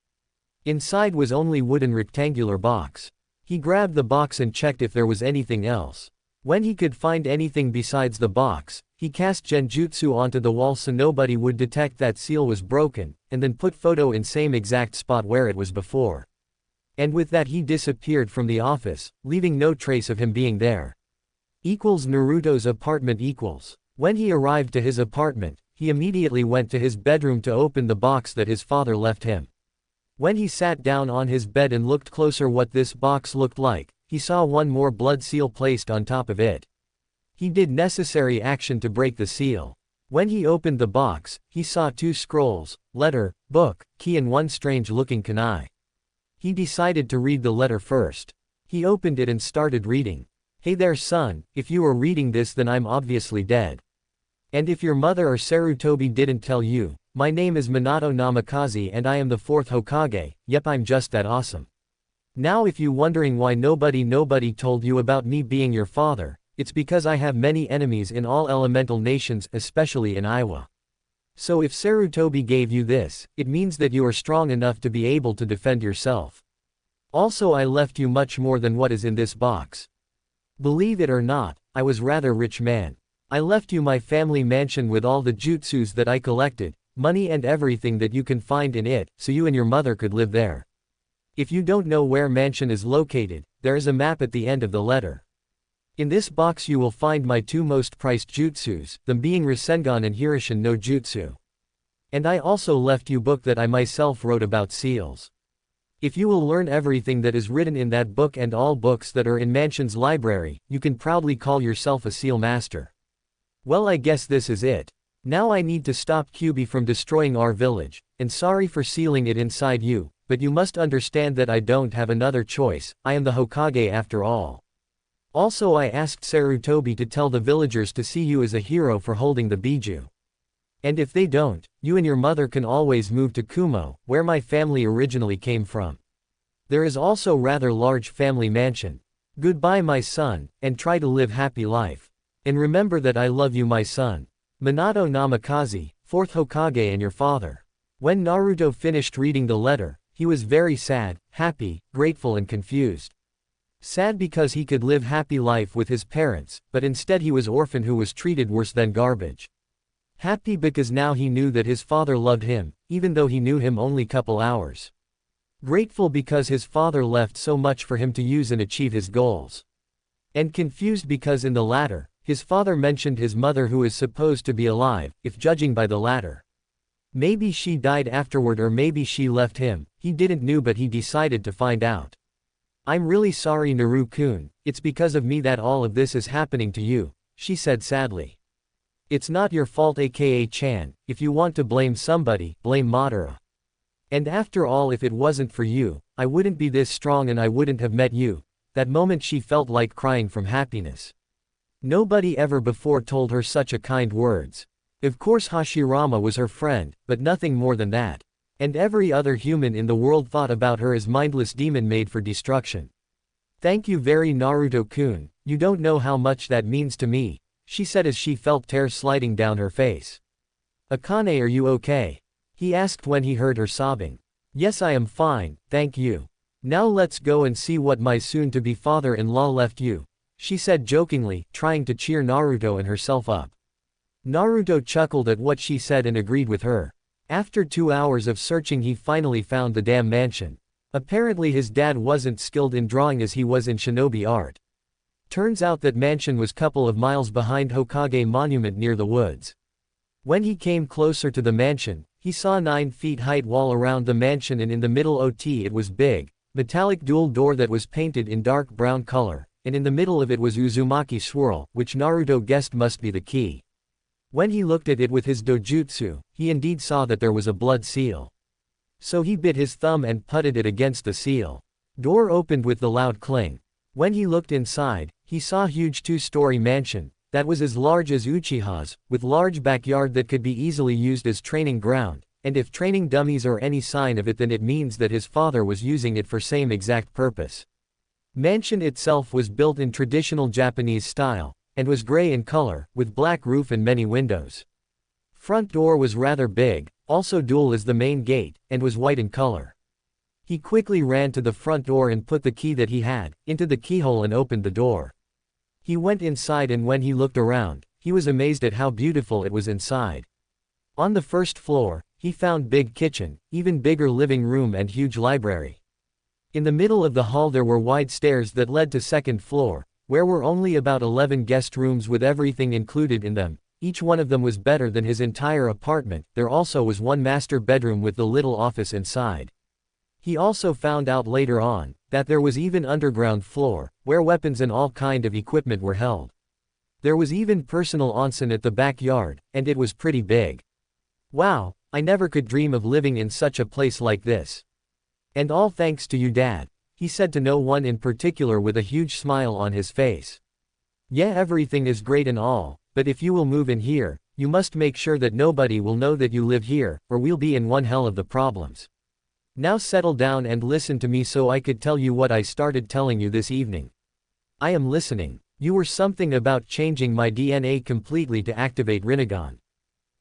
Inside was only wooden rectangular box. He grabbed the box and checked if there was anything else. When he could find anything besides the box, he cast genjutsu onto the wall so nobody would detect that seal was broken, and then put photo in same exact spot where it was before. And with that he disappeared from the office, leaving no trace of him being there. Naruto's apartment. When he arrived to his apartment, he immediately went to his bedroom to open the box that his father left him. When he sat down on his bed and looked closer what this box looked like, he saw one more blood seal placed on top of it. He did necessary action to break the seal. When he opened the box, he saw 2 scrolls, letter, book, key, and one strange-looking kunai. He decided to read the letter first. He opened it and started reading. Hey there son, if you are reading this then I'm obviously dead. And if your mother or Sarutobi didn't tell you, my name is Minato Namikaze and I am the 4th Hokage, yep I'm just that awesome. Now if you wondering why nobody told you about me being your father, it's because I have many enemies in all elemental nations especially in Iowa. So if Sarutobi gave you this, it means that you are strong enough to be able to defend yourself. Also I left you much more than what is in this box. Believe it or not, I was rather rich man. I left you my family mansion with all the jutsus that I collected, money and everything that you can find in it, so you and your mother could live there. If you don't know where mansion is located, there is a map at the end of the letter. In this box you will find my 2 most prized jutsus, them being Rasengan and Hirishin no Jutsu. And I also left you book that I myself wrote about seals. If you will learn everything that is written in that book and all books that are in mansion's library, you can proudly call yourself a seal master. Well I guess this is it. Now I need to stop Kyuubi from destroying our village, and sorry for sealing it inside you, but you must understand that I don't have another choice, I am the Hokage after all. Also I asked Sarutobi to tell the villagers to see you as a hero for holding the Biju. And if they don't, you and your mother can always move to Kumo, where my family originally came from. There is also rather large family mansion. Goodbye my son, and try to live happy life. And remember that I love you my son. Minato Namikaze, 4th Hokage and your father. When Naruto finished reading the letter, he was very sad, happy, grateful and confused. Sad because he could live happy life with his parents, but instead he was orphan who was treated worse than garbage. Happy because now he knew that his father loved him, even though he knew him only couple hours. Grateful because his father left so much for him to use and achieve his goals. And confused because in the latter, his father mentioned his mother who is supposed to be alive, if judging by the latter. Maybe she died afterward or maybe she left him, he didn't know but he decided to find out. I'm really sorry Naru-kun, it's because of me that all of this is happening to you, she said sadly. It's not your fault aka Chan, if you want to blame somebody, blame Madara. And after all if it wasn't for you, I wouldn't be this strong and I wouldn't have met you. That moment she felt like crying from happiness. Nobody ever before told her such a kind words. Of course Hashirama was her friend, but nothing more than that. And every other human in the world thought about her as mindless demon made for destruction. Thank you very Naruto-kun, you don't know how much that means to me, she said as she felt tears sliding down her face. Akane are you okay? He asked when he heard her sobbing. Yes I am fine, thank you. Now let's go and see what my soon-to-be father-in-law left you, she said jokingly, trying to cheer Naruto and herself up. Naruto chuckled at what she said and agreed with her. After 2 hours of searching he finally found the damn mansion. Apparently his dad wasn't skilled in drawing as he was in shinobi art. Turns out that mansion was couple of miles behind Hokage Monument near the woods. When he came closer to the mansion, he saw 9 feet height wall around the mansion and in the middle it was big, metallic dual door that was painted in dark brown color, and in the middle of it was Uzumaki swirl, which Naruto guessed must be the key. When he looked at it with his dojutsu, he indeed saw that there was a blood seal. So he bit his thumb and putted it against the seal. Door opened with the loud cling. When he looked inside, he saw huge 2-story mansion, that was as large as Uchiha's, with large backyard that could be easily used as training ground, and if training dummies are any sign of it then it means that his father was using it for same exact purpose. Mansion itself was built in traditional Japanese style, and was gray in color, with black roof and many windows. Front door was rather big, also dual as the main gate, and was white in color. He quickly ran to the front door and put the key that he had into the keyhole and opened the door. He went inside and when he looked around, he was amazed at how beautiful it was inside. On the first floor, he found big kitchen, even bigger living room and huge library. In the middle of the hall there were wide stairs that led to second floor, where were only about 11 guest rooms with everything included in them. Each one of them was better than his entire apartment. There also was one master bedroom with the little office inside. He also found out later on, that there was even underground floor, where weapons and all kind of equipment were held. There was even personal onsen at the backyard, and it was pretty big. Wow, I never could dream of living in such a place like this. And all thanks to you Dad, he said to no one in particular with a huge smile on his face. Yeah, everything is great and all, but if you will move in here, you must make sure that nobody will know that you live here, or we'll be in one hell of the problems. Now settle down and listen to me so I could tell you what I started telling you this evening. I am listening. You were something about changing my DNA completely to activate Rinnegan.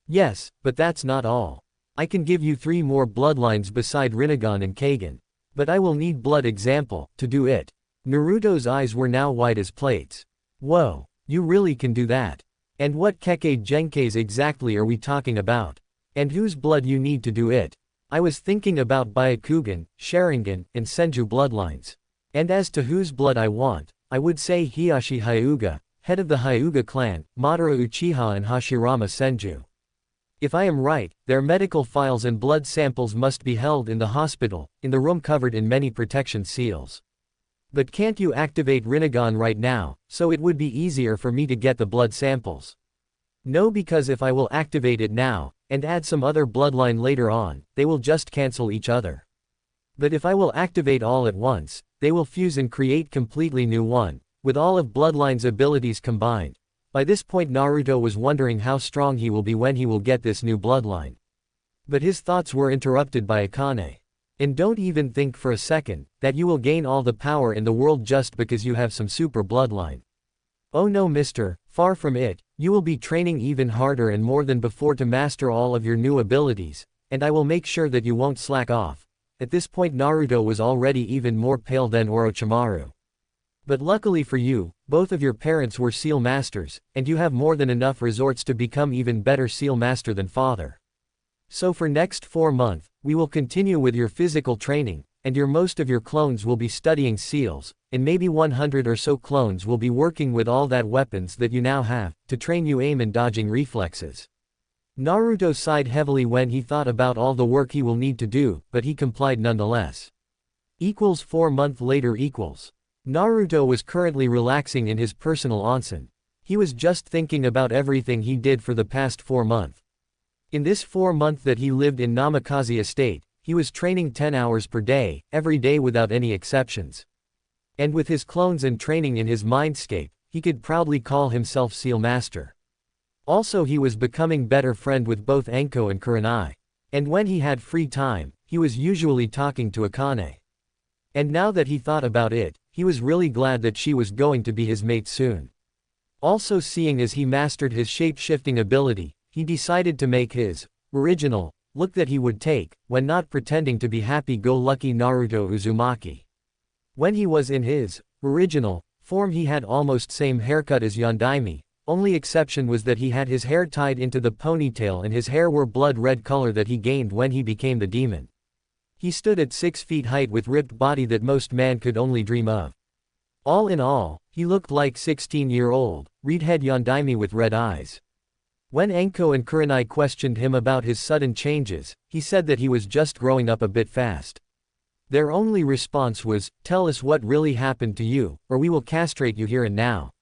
Yes, but that's not all. I can give you 3 more bloodlines beside Rinnegan and Kagen. But I will need blood example to do it. Naruto's eyes were now wide as plates. Whoa, you really can do that. And what Kekkei Genkais exactly are we talking about? And whose blood you need to do it? I was thinking about Byakugan, Sharingan, and Senju bloodlines. And as to whose blood I want, I would say Hiyashi Hyuga, head of the Hyuga clan, Madara Uchiha and Hashirama Senju. If I am right, their medical files and blood samples must be held in the hospital, in the room covered in many protection seals. But can't you activate Rinnegan right now, so it would be easier for me to get the blood samples? No, because if I will activate it now, and add some other bloodline later on, they will just cancel each other. But if I will activate all at once, they will fuse and create completely new one, with all of Bloodline's abilities combined. By this point Naruto was wondering how strong he will be when he will get this new bloodline. But his thoughts were interrupted by Akane. And don't even think for a second, that you will gain all the power in the world just because you have some super bloodline. Oh no mister, far from it, you will be training even harder and more than before to master all of your new abilities, and I will make sure that you won't slack off. At this point Naruto was already even more pale than Orochimaru. But luckily for you, both of your parents were seal masters, and you have more than enough resorts to become even better seal master than father. So for next 4 months, we will continue with your physical training, and most of your clones will be studying seals, and maybe 100 or so clones will be working with all that weapons that you now have, to train you aim and dodging reflexes. Naruto sighed heavily when he thought about all the work he will need to do, but he complied nonetheless. 4 months later. Naruto was currently relaxing in his personal onsen. He was just thinking about everything he did for the past 4 months. In this 4 months that he lived in Namikaze Estate, he was training 10 hours per day, every day without any exceptions. And with his clones and training in his mindscape, he could proudly call himself Seal Master. Also he was becoming better friend with both Anko and Kurenai. And when he had free time, he was usually talking to Akane. And now that he thought about it, he was really glad that she was going to be his mate soon. Also seeing as he mastered his shape-shifting ability, he decided to make his original look that he would take when not pretending to be happy-go-lucky Naruto Uzumaki. When he was in his original form he had almost same haircut as Yondaime, only exception was that he had his hair tied into the ponytail and his hair were blood red color that he gained when he became the demon. He stood at 6 feet height with ripped body that most man could only dream of. All in all, he looked like 16-year-old, redhead Yondaime with red eyes. When Anko and Kurenai questioned him about his sudden changes, he said that he was just growing up a bit fast. Their only response was, "Tell us what really happened to you, or we will castrate you here and now."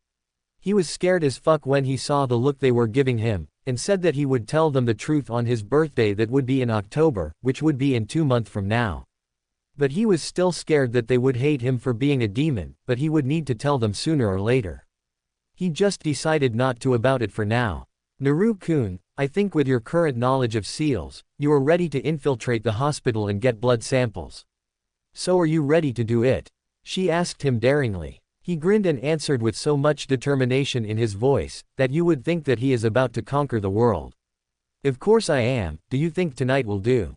He was scared as fuck when he saw the look they were giving him, and said that he would tell them the truth on his birthday that would be in October, which would be in 2 months from now. But he was still scared that they would hate him for being a demon, but he would need to tell them sooner or later. He just decided not to about it for now. Naru-kun, I think with your current knowledge of seals, you are ready to infiltrate the hospital and get blood samples. So are you ready to do it? She asked him daringly. He grinned and answered with so much determination in his voice, that you would think that he is about to conquer the world. Of course I am. Do you think tonight will do?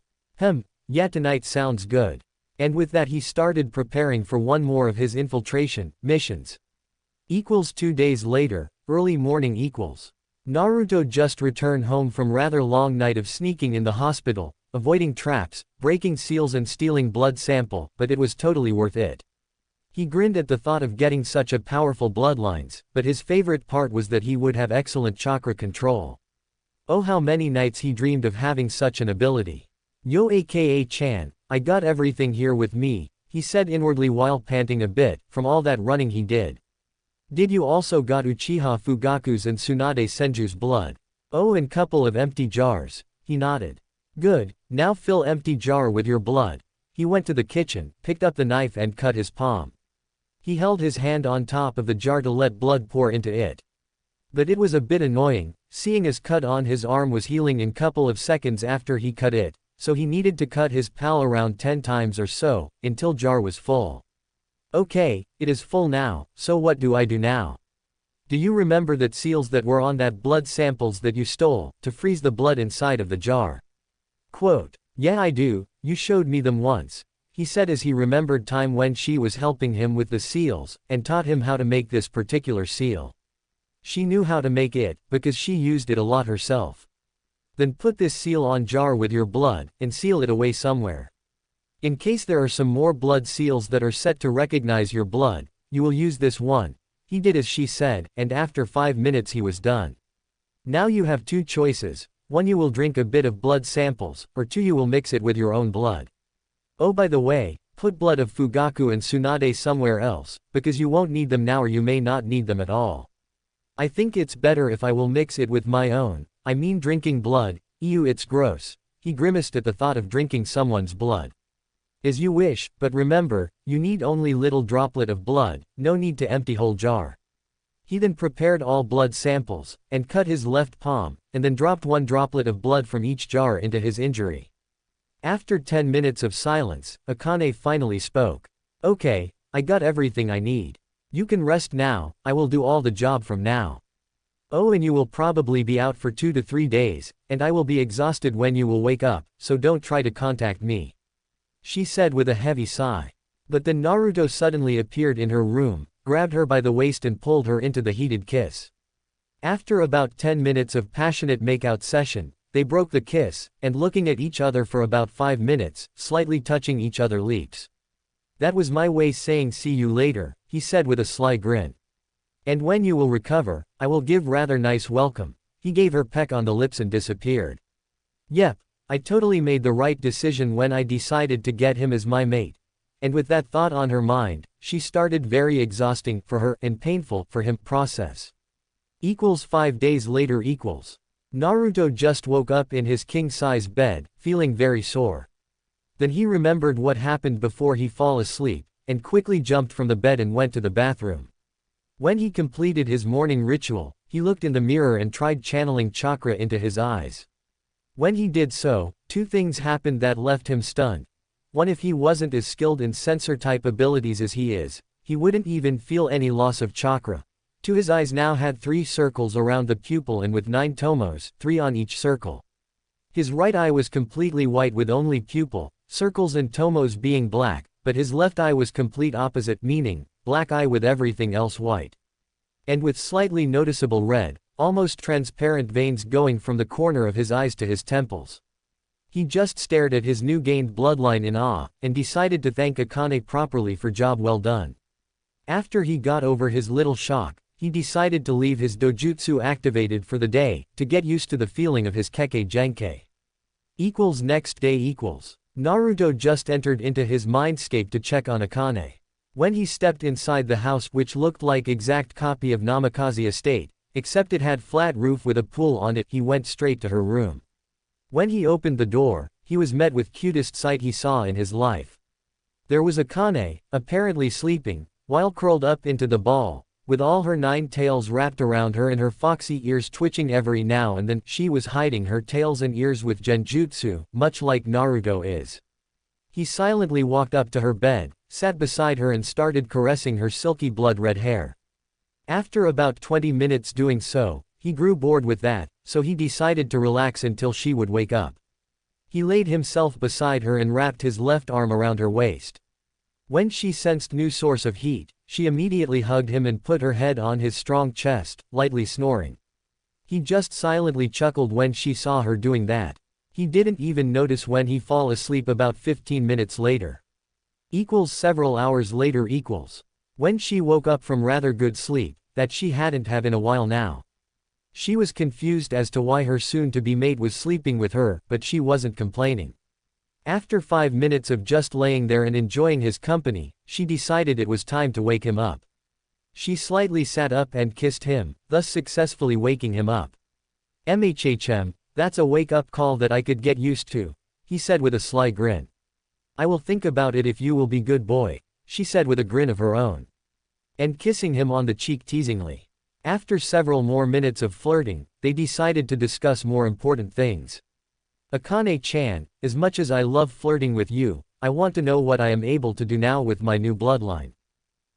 Yeah, tonight sounds good. And with that he started preparing for one more of his infiltration missions. 2 days later, early morning. Naruto just returned home from rather long night of sneaking in the hospital, avoiding traps, breaking seals and stealing blood sample, but it was totally worth it. He grinned at the thought of getting such a powerful bloodlines, but his favorite part was that he would have excellent chakra control. Oh how many nights he dreamed of having such an ability. Yo aka Chan, I got everything here with me, he said inwardly while panting a bit, from all that running he did. Did you also got Uchiha Fugaku's and Tsunade Senju's blood? Oh, and couple of empty jars. He nodded. Good, now fill empty jar with your blood. He went to the kitchen, picked up the knife and cut his palm. He held his hand on top of the jar to let blood pour into it. But it was a bit annoying, seeing as cut on his arm was healing in couple of seconds after he cut it, so he needed to cut his pal around 10 times or so, until jar was full. Okay, it is full now, so what do I do now? Do you remember that seals that were on that blood samples that you stole, to freeze the blood inside of the jar? Quote, yeah I do, you showed me them once, he said as he remembered time when she was helping him with the seals, and taught him how to make this particular seal. She knew how to make it, because she used it a lot herself. Then put this seal on jar with your blood, and seal it away somewhere. In case there are some more blood seals that are set to recognize your blood, you will use this one. He did as she said, and after 5 minutes he was done. Now you have 2 choices, 1 you will drink a bit of blood samples, or 2 you will mix it with your own blood. Oh by the way, put blood of Fugaku and Tsunade somewhere else, because you won't need them now or you may not need them at all. I think it's better if I will mix it with my own, I mean drinking blood, ew it's gross. He grimaced at the thought of drinking someone's blood. As you wish, but remember, you need only little droplet of blood, no need to empty whole jar. He then prepared all blood samples, and cut his left palm, and then dropped 1 droplet of blood from each jar into his injury. After 10 minutes of silence, Akane finally spoke. Okay, I got everything I need. You can rest now, I will do all the job from now. Oh and you will probably be out for 2 to 3 days, and I will be exhausted when you will wake up, so don't try to contact me. She said with a heavy sigh. But then Naruto suddenly appeared in her room, grabbed her by the waist and pulled her into the heated kiss. After about 10 minutes of passionate makeout session, they broke the kiss, and looking at each other for about 5 minutes, slightly touching each other lips. That was my way saying see you later, he said with a sly grin. And when you will recover, I will give rather nice welcome. He gave her peck on the lips and disappeared. Yep. I totally made the right decision when I decided to get him as my mate. And with that thought on her mind, she started very exhausting for her and painful for him process. 5 days later. Naruto just woke up in his king-size bed, feeling very sore. Then he remembered what happened before he fall asleep, and quickly jumped from the bed and went to the bathroom. When he completed his morning ritual, he looked in the mirror and tried channeling chakra into his eyes. When he did so, 2 things happened that left him stunned. 1 if he wasn't as skilled in sensor-type abilities as he is, he wouldn't even feel any loss of chakra. 2 his eyes now had 3 circles around the pupil and with 9 tomos, 3 on each circle. His right eye was completely white with only pupil, circles and tomos being black, but his left eye was complete opposite meaning, black eye with everything else white. And with slightly noticeable red, almost transparent veins going from the corner of his eyes to his temples. He just stared at his new gained bloodline in awe, and decided to thank Akane properly for job well done. After he got over his little shock, he decided to leave his dojutsu activated for the day, to get used to the feeling of his Kekkei Genkai. Next day. Naruto just entered into his mindscape to check on Akane. When he stepped inside the house which looked like exact copy of Namikaze estate, except it had flat roof with a pool on it, he went straight to her room. When he opened the door, he was met with cutest sight he saw in his life. There was Akane, apparently sleeping, while curled up into the ball, with all her 9 tails wrapped around her and her foxy ears twitching every now and then. She was hiding her tails and ears with genjutsu, much like Naruto is. He silently walked up to her bed, sat beside her and started caressing her silky blood-red hair. After about 20 minutes doing so, he grew bored with that, so he decided to relax until she would wake up. He laid himself beside her and wrapped his left arm around her waist. When she sensed new source of heat, she immediately hugged him and put her head on his strong chest, lightly snoring. He just silently chuckled when she saw her doing that. He didn't even notice when he fall asleep about 15 minutes later. Several hours later. When she woke up from rather good sleep, that she hadn't had in a while now. She was confused as to why her soon-to-be mate was sleeping with her, but she wasn't complaining. After 5 minutes of just laying there and enjoying his company, she decided it was time to wake him up. She slightly sat up and kissed him, thus successfully waking him up. "MHHM, that's a wake-up call that I could get used to," he said with a sly grin. "I will think about it if you will be good boy," she said with a grin of her own. and kissing him on the cheek teasingly. After several more minutes of flirting, they decided to discuss more important things. Akane-chan, as much as I love flirting with you, I want to know what I am able to do now with my new bloodline.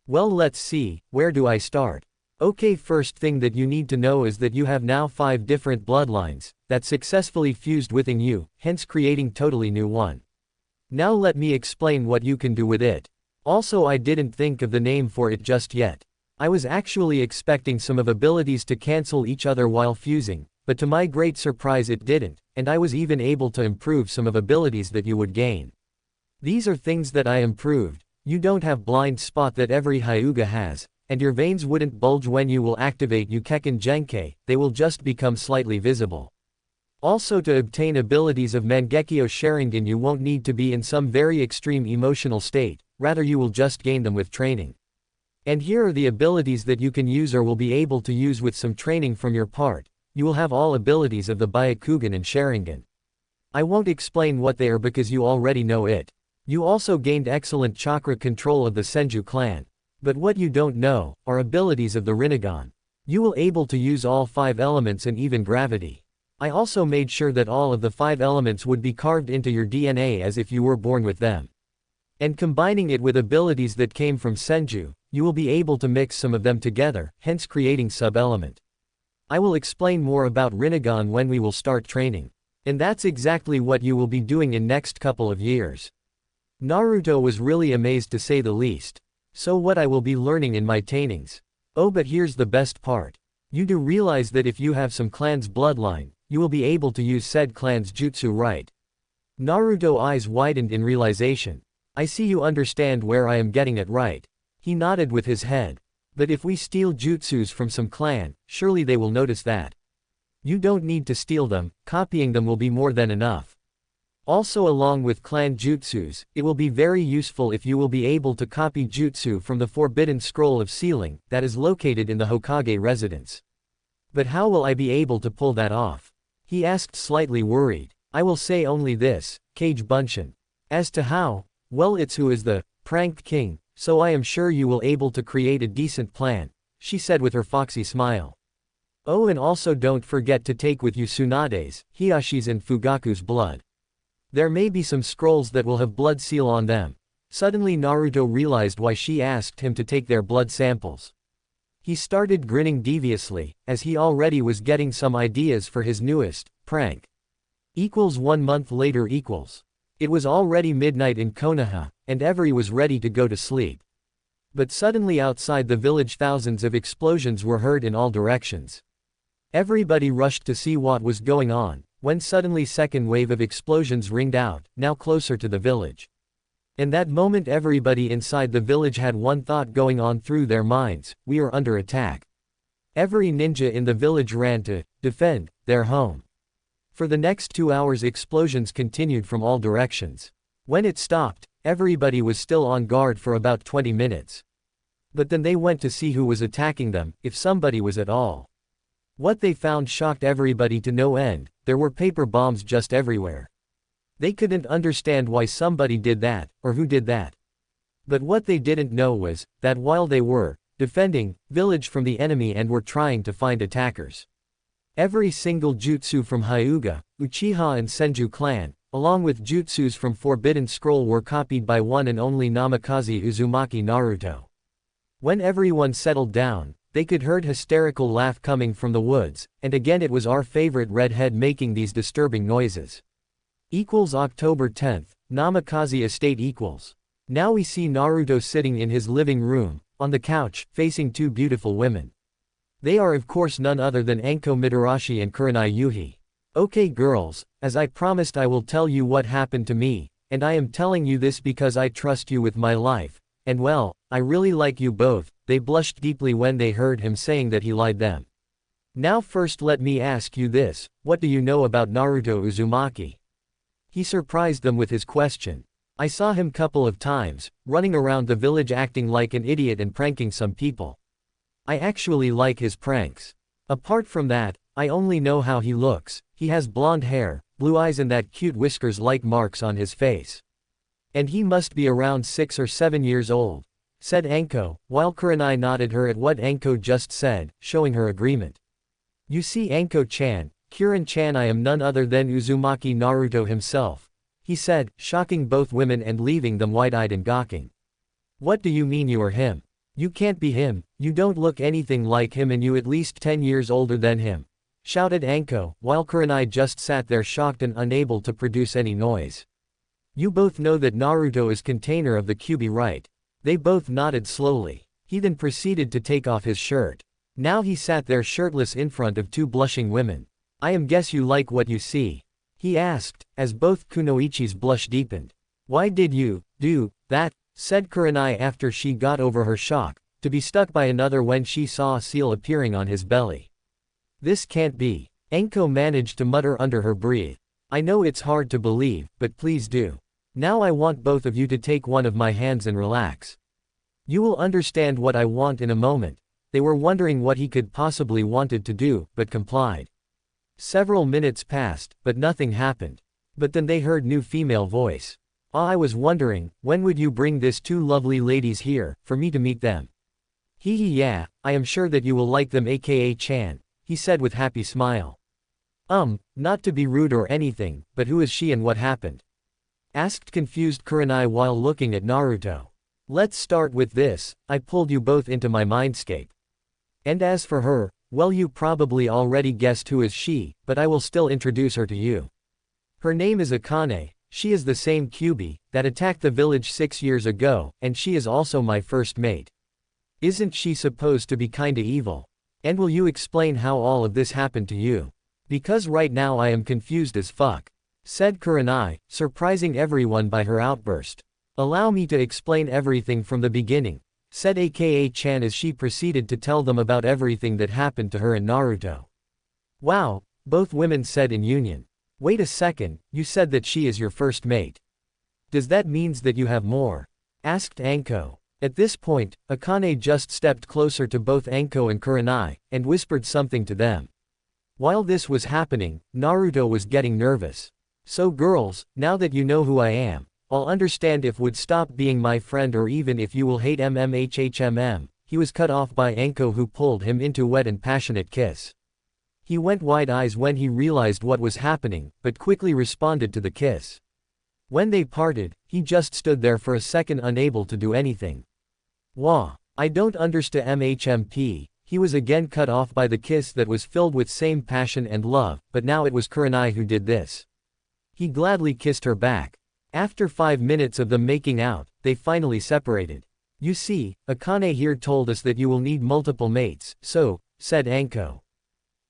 Well, let's see, where do I start? Okay, first thing that you need to know is that you have now 5 different bloodlines that successfully fused within you, hence creating totally new one. Now let me explain what you can do with it. Also, I didn't think of the name for it just yet. I was actually expecting some of abilities to cancel each other while fusing, but to my great surprise it didn't, and I was even able to improve some of abilities that you would gain. These are things that I improved. You don't have blind spot that every Hyuga has, and your veins wouldn't bulge when you will activate Yukekin Genkei, they will just become slightly visible. Also, to obtain abilities of Mangekyo Sharingan you won't need to be in some very extreme emotional state, rather you will just gain them with training. And here are the abilities that you can use or will be able to use with some training from your part. You will have all abilities of the Byakugan and Sharingan. I won't explain what they are because you already know it. You also gained excellent chakra control of the Senju clan. But what you don't know are abilities of the Rinnegan. You will able to use all 5 elements and even gravity. I also made sure that all of the 5 elements would be carved into your DNA as if you were born with them. And combining it with abilities that came from Senju, you will be able to mix some of them together, hence creating sub-element. I will explain more about Rinnegan when we will start training. And that's exactly what you will be doing in next couple of years. Naruto was really amazed to say the least. So what I will be learning in my trainings. Oh, but here's the best part. You do realize that if you have some clan's bloodline, you will be able to use said clan's jutsu, right? Naruto eyes widened in realization. I see you understand where I am getting it right. He nodded with his head. But if we steal jutsus from some clan, surely they will notice that. You don't need to steal them, copying them will be more than enough. Also, along with clan jutsus, it will be very useful if you will be able to copy jutsu from the Forbidden Scroll of Sealing that is located in the Hokage residence. But how will I be able to pull that off? He asked, slightly worried. I will say only this, Kage Bunshin. As to how, well, it's who is the prank king, so I am sure you will able to create a decent plan, she said with her foxy smile. Oh, and also don't forget to take with you Tsunade's, Hiyashi's and Fugaku's blood. There may be some scrolls that will have blood seal on them. Suddenly Naruto realized why she asked him to take their blood samples. He started grinning deviously, as he already was getting some ideas for his newest prank. 1 month later. It was already midnight in Konoha, and everyone was ready to go to sleep. But suddenly outside the village thousands of explosions were heard in all directions. Everybody rushed to see what was going on, when suddenly second wave of explosions ringed out, now closer to the village. In that moment everybody inside the village had one thought going on through their minds: we are under attack. Every ninja in the village ran to defend their home. For the next 2 hours explosions continued from all directions. When it stopped, everybody was still on guard for about 20 minutes. But then they went to see who was attacking them, if somebody was at all. What they found shocked everybody to no end: there were paper bombs just everywhere. They couldn't understand why somebody did that, or who did that. But what they didn't know was, that while they were defending village from the enemy and were trying to find attackers, every single jutsu from Hyuga, Uchiha and Senju clan, along with jutsus from Forbidden Scroll were copied by one and only Namikaze Uzumaki Naruto. When everyone settled down, they could heard hysterical laugh coming from the woods, and again it was our favorite redhead making these disturbing noises. October 10th, Namikaze Estate . Now we see Naruto sitting in his living room, on the couch, facing 2 beautiful women. They are of course none other than Anko Mitarashi and Kurenai Yuhi. Okay girls, as I promised I will tell you what happened to me, and I am telling you this because I trust you with my life, and well, I really like you both. They blushed deeply when they heard him saying that he lied them. Now first let me ask you this, what do you know about Naruto Uzumaki? He surprised them with his question. I saw him couple of times, running around the village acting like an idiot and pranking some people. I actually like his pranks. Apart from that, I only know how he looks. He has blonde hair, blue eyes and that cute whiskers like marks on his face. And he must be around 6 or 7 years old. said Anko, while Kurenai nodded her at what Anko just said, showing her agreement. You see Anko-chan, Kuren-chan, I am none other than Uzumaki Naruto himself, he said, shocking both women and leaving them wide-eyed and gawking. What do you mean you are him? You can't be him, you don't look anything like him and you at least 10 years older than him, shouted Anko, while Kurenai just sat there shocked and unable to produce any noise. You both know that Naruto is container of the Kyuubi, right? They both nodded slowly. He then proceeded to take off his shirt. Now he sat there shirtless in front of two blushing women. I am guess you like what you see? He asked, as both Kunoichi's blush deepened. Why did you do that? Said Kurenai after she got over her shock, to be stuck by another when she saw a seal appearing on his belly. This can't be. Anko managed to mutter under her breath. I know it's hard to believe, but please do. Now I want both of you to take one of my hands and relax. You will understand what I want in a moment. They were wondering what he could possibly wanted to do, but complied. Several minutes passed, but nothing happened. But then they heard new female voice. I was wondering, when would you bring this two lovely ladies here, for me to meet them? Hee hee, yeah, I am sure that you will like them, aka Chan, he said with happy smile. Not to be rude or anything, but who is she and what happened? Asked confused Kurenai while looking at Naruto. Let's start with this, I pulled you both into my mindscape. And as for her, well, you probably already guessed who is she, but I will still introduce her to you. Her name is Akane, she is the same Kyuubi that attacked the village 6 years ago, and she is also my first mate. Isn't she supposed to be kinda evil? And will you explain how all of this happened to you? Because right now I am confused as fuck, said Kurenai, surprising everyone by her outburst. Allow me to explain everything from the beginning, said aka Chan as she proceeded to tell them about everything that happened to her and Naruto. Wow, both women said in union. Wait a second, you said that she is your first mate. Does that means that you have more? Asked Anko. At this point, Akane just stepped closer to both Anko and Kurenai, and whispered something to them. While this was happening, Naruto was getting nervous. So girls, now that you know who I am, I'll understand if would stop being my friend or even if you will hate mmhmm. He was cut off by Anko who pulled him into wet and passionate kiss. He went wide eyes when he realized what was happening, but quickly responded to the kiss. When they parted, he just stood there for a second unable to do anything. Wah, I don't understand mhmp. He was again cut off by the kiss that was filled with same passion and love, but now it was Kurenai who did this. He gladly kissed her back. After 5 minutes of them making out, they finally separated. You see, Akane here told us that you will need multiple mates, so, said Anko.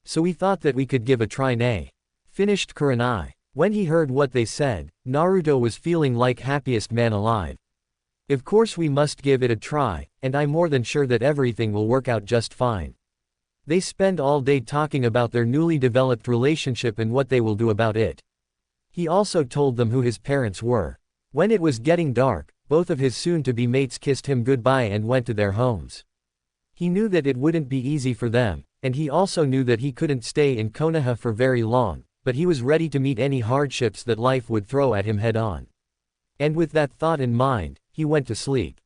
So we thought that we could give a try, nay. Finished Kurenai. When he heard what they said, Naruto was feeling like happiest man alive. Of course we must give it a try, and I'm more than sure that everything will work out just fine. They spend all day talking about their newly developed relationship and what they will do about it. He also told them who his parents were. When it was getting dark, both of his soon-to-be mates kissed him goodbye and went to their homes. He knew that it wouldn't be easy for them, and he also knew that he couldn't stay in Konoha for very long, but he was ready to meet any hardships that life would throw at him head-on. And with that thought in mind, he went to sleep.